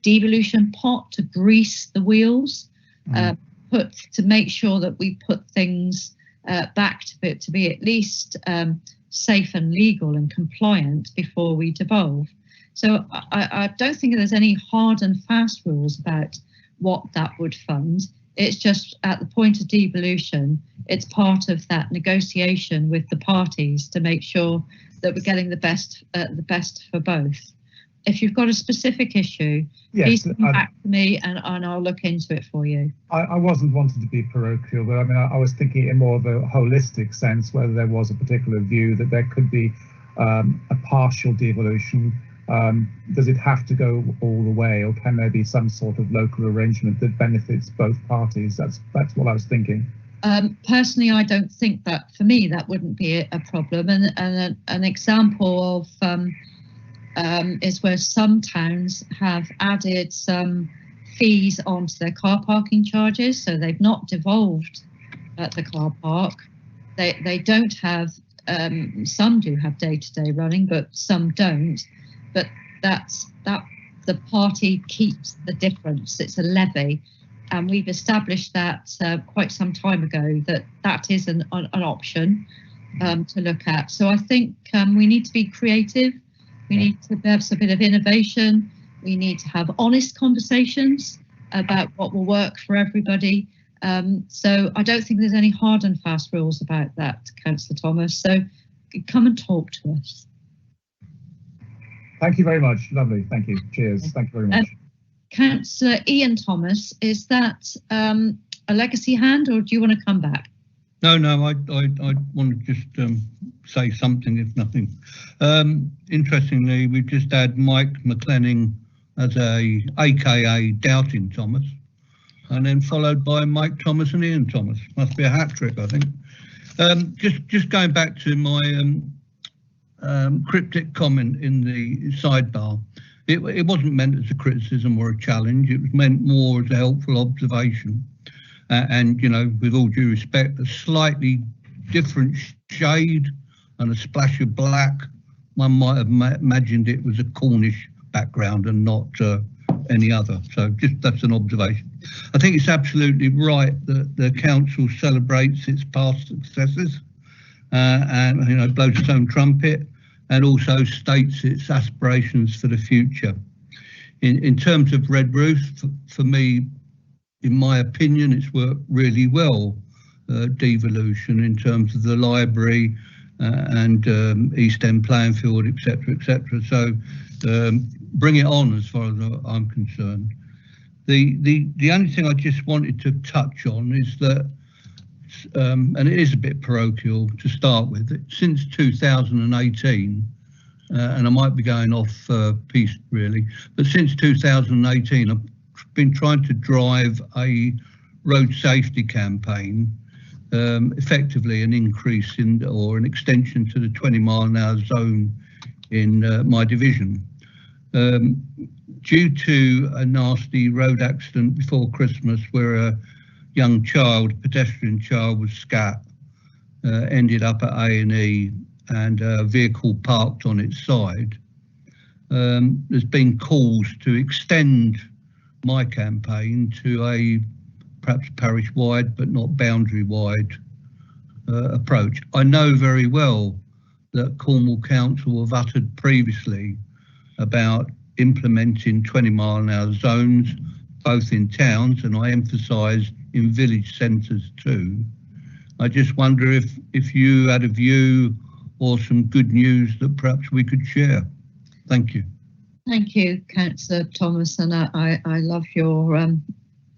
devolution pot to grease the wheels, to make sure that we put things back to be at least safe and legal and compliant before we devolve. So I don't think there's any hard and fast rules about what that would fund. It's just at the point of devolution, it's part of that negotiation with the parties to make sure that we're getting the best for both. If you've got a specific issue, please come back to me and I'll look into it for you. I wasn't wanting to be parochial, but I mean, I was thinking in more of a holistic sense, whether there was a particular view that there could be a partial devolution. Does it have to go all the way, or can there be some sort of local arrangement that benefits both parties? That's what I was thinking. Personally, I don't think that, for me, that wouldn't be a problem. And an example of is where some towns have added some fees onto their car parking charges. So they've not devolved at the car park. They don't have, some do have day-to-day running, but some don't. But that the party keeps the difference. It's a levy. And we've established that quite some time ago, that is an option to look at. So I think we need to be creative. We need to have a bit of innovation. We need to have honest conversations about what will work for everybody. So I don't think there's any hard and fast rules about that, Councillor Thomas. So come and talk to us. Thank you very much. Lovely. Thank you. Cheers. Thank you very much. Councillor Ian Thomas, is that a legacy hand, or do you want to come back? No, I want to just say something, if nothing. Interestingly, we've just had Mike McLennan as AKA Doubting Thomas, and then followed by Mike Thomas and Ian Thomas. Must be a hat trick, I think. Just going back to my cryptic comment in the sidebar. It wasn't meant as a criticism or a challenge. It was meant more as a helpful observation. And, you know, with all due respect, a slightly different shade and a splash of black. One might have imagined it was a Cornish background and not any other. So just that's an observation. I think it's absolutely right that the council celebrates its past successes and, you know, blows its own trumpet, and also states its aspirations for the future. In terms of Red Roof, for me, in my opinion, it's worked really well, devolution, in terms of the library and East End playing field, etc., etc. So bring it on as far as I'm concerned. The only thing I just wanted to touch on is that, and it is a bit parochial to start with, since 2018, and I might be going off piece really, but since 2018, I've been trying to drive a road safety campaign, effectively an increase in or an extension to the 20-mile-an-hour zone in my division. Due to a nasty road accident before Christmas where a young child, pedestrian child, was scat, ended up at A&E and a vehicle parked on its side, there's been calls to extend my campaign to a perhaps parish-wide but not boundary-wide approach. I know very well that Cornwall Council have uttered previously about implementing 20-mile-an-hour zones, both in towns, and I emphasised in village centres too. I just wonder if you had a view or some good news that perhaps we could share. Thank you. Thank you, Councillor Thomas, and I love your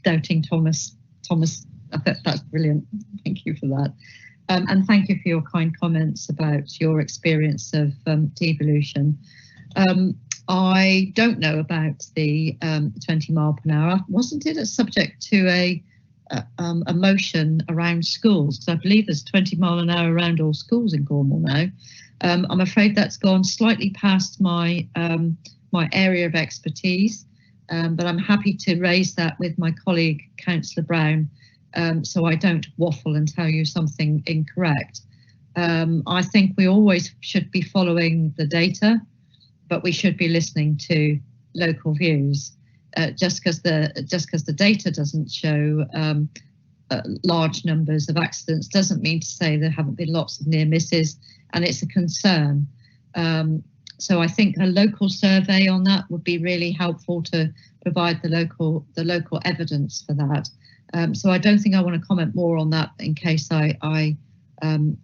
doubting Thomas. That's brilliant. Thank you for that. And thank you for your kind comments about your experience of devolution. I don't know about the 20 mile per hour. Wasn't it a subject to a motion around schools? Because I believe there's 20 mile an hour around all schools in Cornwall now. I'm afraid that's gone slightly past my my area of expertise, but I'm happy to raise that with my colleague, Councillor Brown, so I don't waffle and tell you something incorrect. I think we always should be following the data, but we should be listening to local views. Just because the data doesn't show large numbers of accidents doesn't mean to say there haven't been lots of near misses, and it's a concern. So I think a local survey on that would be really helpful to provide the local evidence for that. So I don't think I want to comment more on that in case I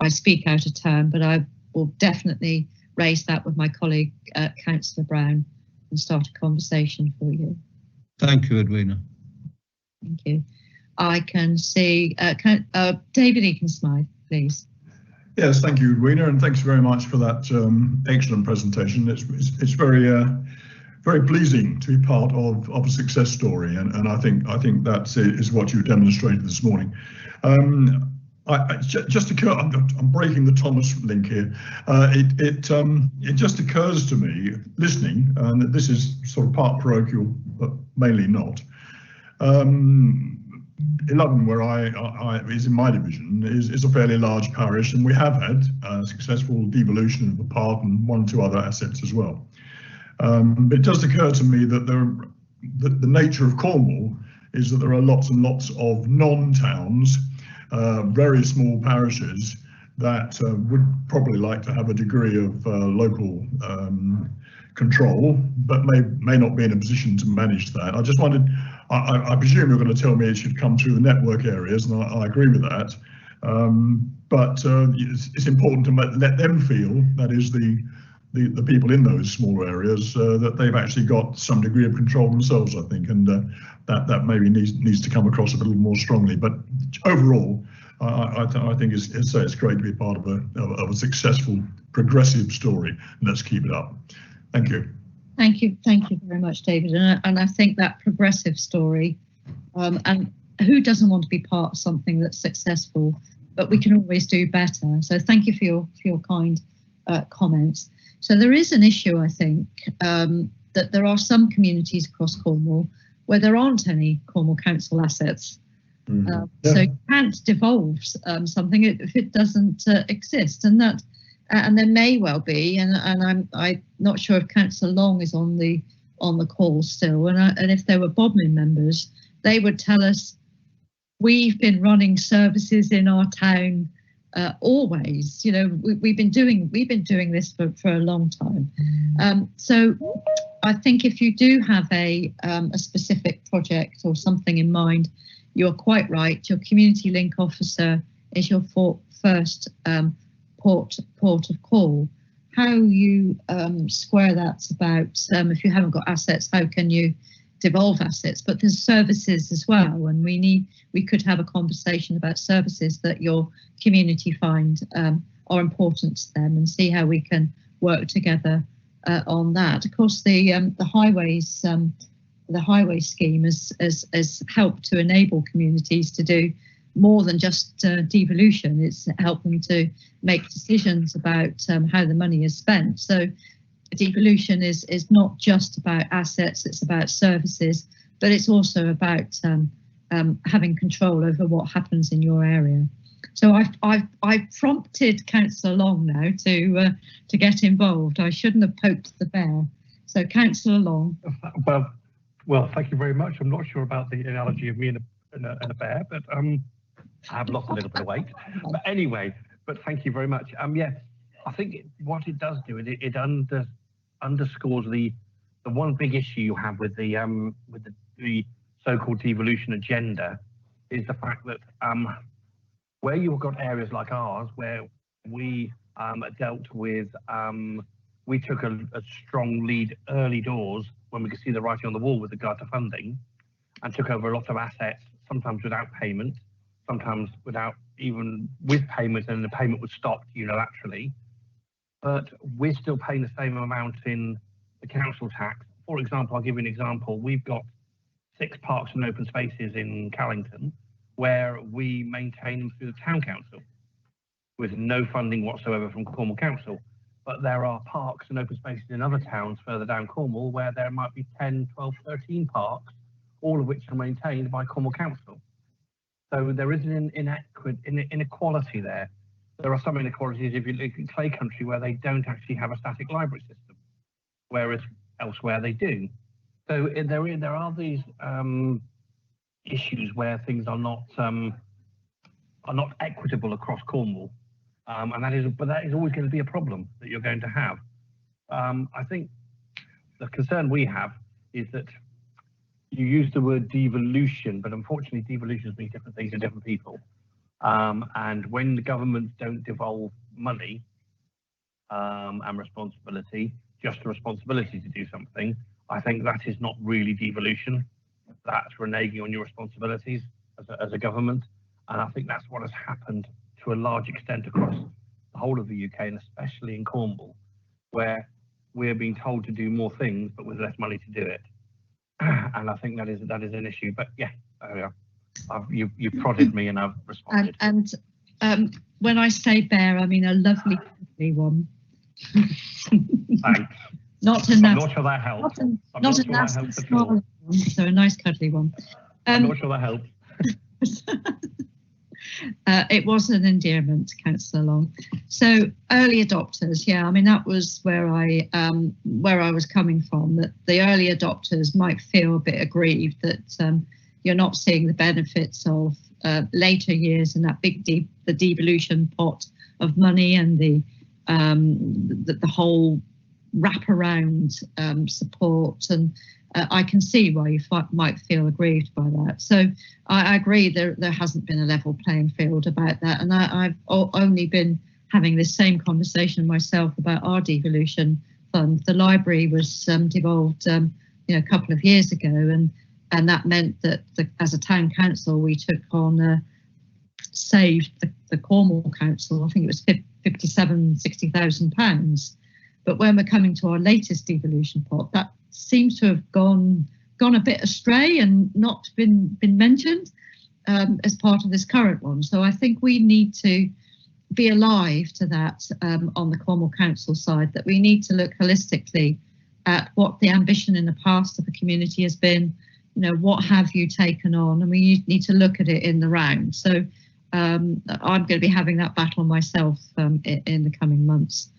speak out of turn, but I will definitely raise that with my colleague, Councillor Brown, and start a conversation for you. Thank you, Edwina. Thank you. I can see David Eakins-Smythe, please. Yes, thank you, Edwina, and thanks very much for that excellent presentation. It's very very pleasing to be part of a success story, and I think that is what you demonstrated this morning. I'm breaking the Thomas link here. It just occurs to me, listening, and this is sort of part parochial, but mainly not. 11, where I is in my division, is a fairly large parish, and we have had successful devolution of the park and 1 or 2 other assets as well. It does occur to me that the nature of Cornwall is that there are lots and lots of non-towns, very small parishes that would probably like to have a degree of local control, but may not be in a position to manage that. I just wondered, I presume you're going to tell me it should come through the network areas, and I agree with that. But it's important to let them feel, that is the people in those smaller areas, that they've actually got some degree of control themselves, I think, and that maybe needs to come across a little more strongly. But overall, I think it's great to be part of a successful, progressive story. Let's keep it up. Thank you. Thank you very much, David. And I think that progressive story, and who doesn't want to be part of something that's successful, but we can always do better. So thank you for your kind comments. So there is an issue, I think, that there are some communities across Cornwall where there aren't any Cornwall Council assets. So you can't devolve something if it doesn't exist, and there may well be, and I'm not sure if Councillor Long is on the call still, and if there were Bodmin members, they would tell us we've been running services in our town always. You know, we've been doing this for a long time. So I think if you do have a specific project or something in mind, you're quite right. Your community link officer is your first port of call. How you square that's about, if you haven't got assets, how can you devolve assets? But there's services as well, and we could have a conversation about services that your community find are important to them, and see how we can work together on that. Of course, the highways the highway scheme has helped to enable communities to do more than just devolution. It's helped them to make decisions about how the money is spent. So devolution is not just about assets, it's about services, but it's also about having control over what happens in your area. So I've prompted Councillor Long now to get involved. I shouldn't have poked the bear. So Councillor Long. Well, thank you very much. I'm not sure about the analogy of me and a bear, but I have lost a little bit of weight. But anyway, but thank you very much. Yeah, I think what it does do is it underscores the one big issue you have with the so-called devolution agenda is the fact that where you've got areas like ours where we dealt with, we took a strong lead early doors when we could see the writing on the wall with regard to funding, and took over a lot of assets, sometimes without payment, sometimes without even with payment, and the payment was stopped unilaterally. But we're still paying the same amount in the council tax. For example, I'll give you an example. We've got 6 parks and open spaces in Callington where we maintain them through the town council with no funding whatsoever from Cornwall Council. But there are parks and open spaces in other towns further down Cornwall where there might be 10, 12, 13 parks, all of which are maintained by Cornwall Council. So there is an inequality there. There are some inequalities if you look at Clay Country where they don't actually have a static library system, whereas elsewhere they do. So there are these issues where things are not equitable across Cornwall. And that is always going to be a problem that you're going to have. I think the concern we have is that you use the word devolution, but unfortunately devolutions mean different things to different people. And when the governments don't devolve money and responsibility, just the responsibility to do something, I think that is not really devolution. That's reneging on your responsibilities as a government. And I think that's what has happened to a large extent across the whole of the UK, and especially in Cornwall, where we're being told to do more things, but with less money to do it. And I think that is an issue. But yeah, there we are. You've prodded me, and I've responded. And when I say bear, I mean a lovely cuddly one. Thanks. Not a I'm nasty, not sure that helps. not a nasty small one, so a nice cuddly one. I'm not sure that helps. It was an endearment, Councillor Long. So early adopters, yeah, I mean that was where I was coming from. That the early adopters might feel a bit aggrieved that you're not seeing the benefits of later years and that the devolution pot of money and the whole wraparound support, and I can see why you might feel aggrieved by that. So I agree there hasn't been a level playing field about that, and I've only been having this same conversation myself about our devolution fund. The library was devolved a couple of years ago, and that meant that as a town council we took on saved the Cornwall Council, I think it was £60,000. But when we're coming to our latest devolution pot, that seems to have gone a bit astray and not been mentioned as part of this current one. So I think we need to be alive to that on the Cornwall Council side, that we need to look holistically at what the ambition in the past of the community has been. What have you taken on? And we need to look at it in the round. So I'm going to be having that battle myself in the coming months.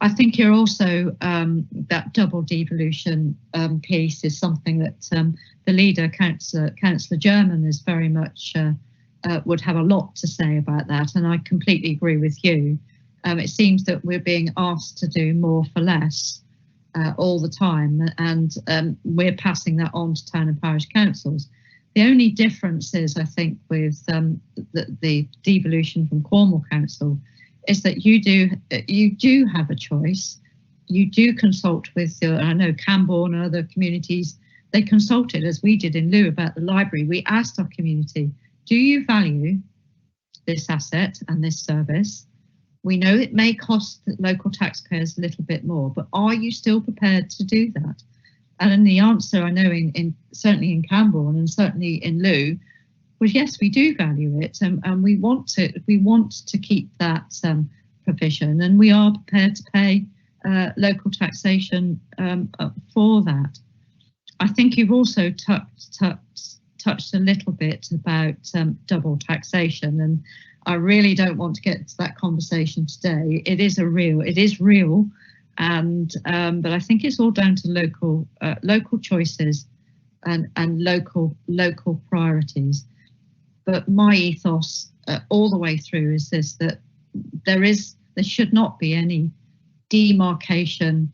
I think you're also, that double devolution piece is something that the leader, Councillor German, is very much, would have a lot to say about that. And I completely agree with you. It seems that we're being asked to do more for less all the time. And we're passing that on to town and parish councils. The only difference is, I think, with the devolution from Cornwall Council is that you do have a choice. You do consult with I know Camborne and other communities, they consulted, as we did in Lou, about the library. We asked our community, do you value this asset and this service? We know it may cost local taxpayers a little bit more, but are you still prepared to do that? And the answer I know in certainly in Camborne and certainly in Lou was yes, we do value it, and we want to keep that provision, and we are prepared to pay local taxation for that. I think you've also touched a little bit about double taxation, and I really don't want to get to that conversation today. It is real, and but I think it's all down to local choices and local priorities. But my ethos all the way through is this: that there should not be any demarcation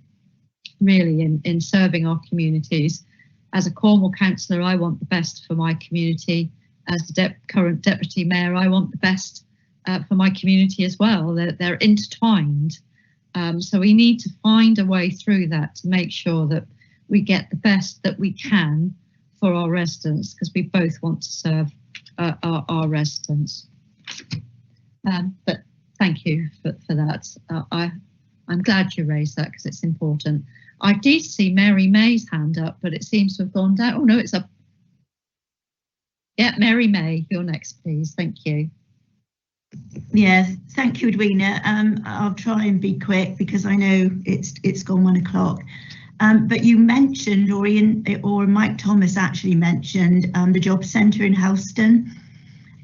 really in serving our communities. As a Cornwall councillor, I want the best for my community. As the current deputy mayor, I want the best for my community as well. They're intertwined. So we need to find a way through that to make sure that we get the best that we can for our residents, because we both want to serve our residents. But thank you for that. I'm glad you raised that because it's important. I did see Mary May's hand up, but it seems to have gone down. Oh no, it's up. Yeah, Mary May, you're next, please. Thank you. Yes, thank you, Edwina. I'll try and be quick because I know it's gone 1 o'clock. But you mentioned, or Mike Thomas actually mentioned, the job centre in Helston.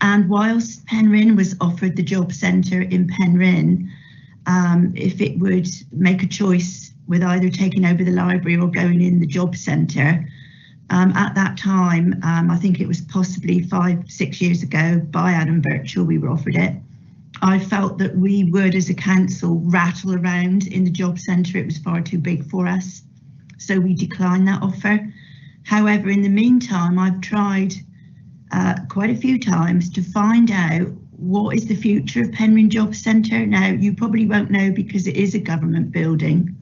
And whilst Penryn was offered the job centre in Penryn, if it would make a choice with either taking over the library or going in the job centre, at that time, I think it was possibly 5-6 years ago, by Adam Birchall, we were offered it. I felt that we would, as a council, rattle around in the job centre. It was far too big for us, so we declined that offer. However, in the meantime, I've tried quite a few times to find out what is the future of Penryn Job Centre. Now, you probably won't know because it is a government building,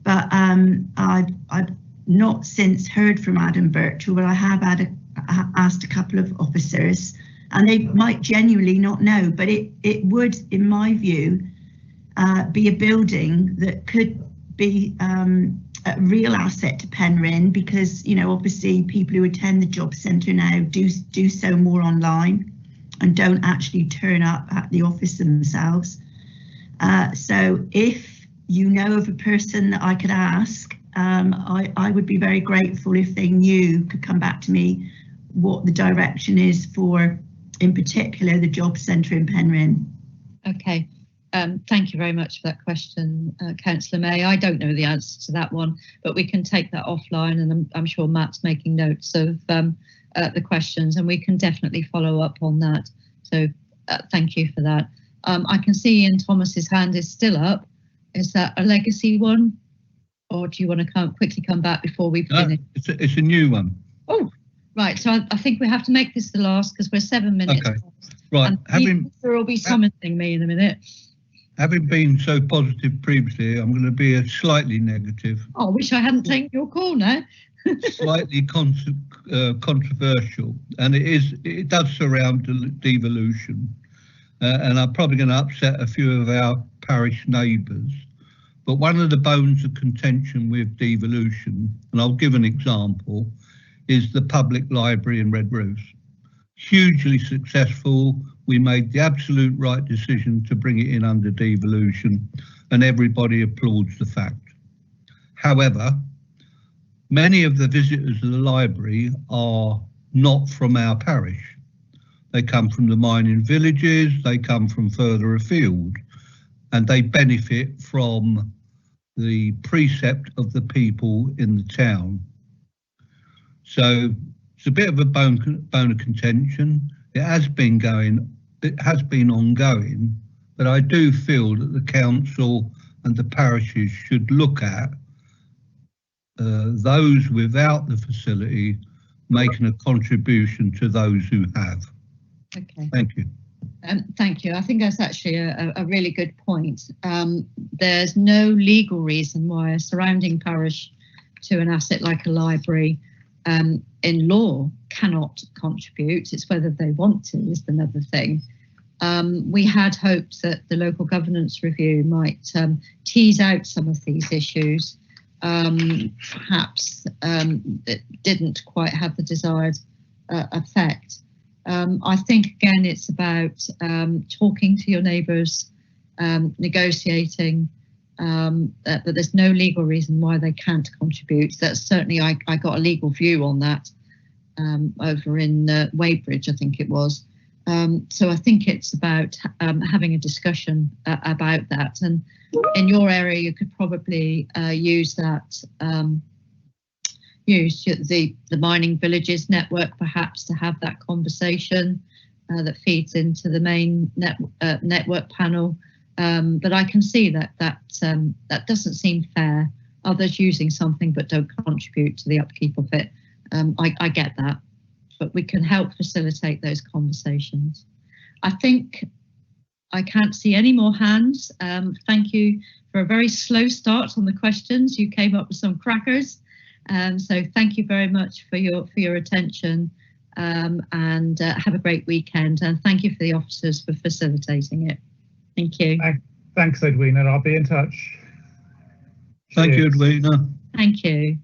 but I've not since heard from Adam Birchall, but I have asked a couple of officers, and they might genuinely not know, but it would, in my view, be a building that could be a real asset to Penryn, because, you know, obviously people who attend the job centre now do so more online and don't actually turn up at the office themselves. So if you know of a person that I could ask, I would be very grateful if they could come back to me what the direction is for, in particular, the job centre in Penryn. Okay, thank you very much for that question, Councillor May. I don't know the answer to that one, but we can take that offline, and I'm sure Matt's making notes of the questions, and we can definitely follow up on that. So thank you for that. I can see Ian Thomas's hand is still up. Is that a legacy one? Or do you want to quickly come back before we finish? No, it's a new one. Oh, right. So I think we have to make this the last because we're 7 minutes. Okay. Right. There will be summoning me in a minute. Having been so positive previously, I'm going to be a slightly negative. Oh, I wish I hadn't taken your call now. Slightly controversial, and it does surround devolution, and I'm probably going to upset a few of our parish neighbours. But one of the bones of contention with devolution, and I'll give an example, is the public library in Redruth. Hugely successful. We made the absolute right decision to bring it in under devolution, and everybody applauds the fact. However, many of the visitors of the library are not from our parish. They come from the mining villages, they come from further afield, and they benefit from the precept of the people in the town. So it's a bit of a bone of contention. It has been ongoing, but I do feel that the council and the parishes should look at those without the facility making a contribution to those who have. Okay. Thank you. Thank you. I think that's actually a really good point. There's no legal reason why a surrounding parish to an asset like a library in law cannot contribute. It's whether they want to is another thing. We had hoped that the local governance review might tease out some of these issues perhaps it didn't quite have the desired effect. I think again it's about talking to your neighbours, negotiating, but there's no legal reason why they can't contribute. That's certainly, I got a legal view on that over in Weybridge, I think it was. So I think it's about having a discussion about that. And in your area, you could probably use that, use the mining villages network perhaps to have that conversation that feeds into the main network panel. But I can see that that doesn't seem fair. Others using something but don't contribute to the upkeep of it. I get that, but we can help facilitate those conversations. I think I can't see any more hands. Thank you for a very slow start on the questions. You came up with some crackers. So thank you very much for your attention, and have a great weekend. And thank you for the officers for facilitating it. Thank you. Thanks, Edwina. I'll be in touch. Thank you, Cheers. Edwina. Thank you.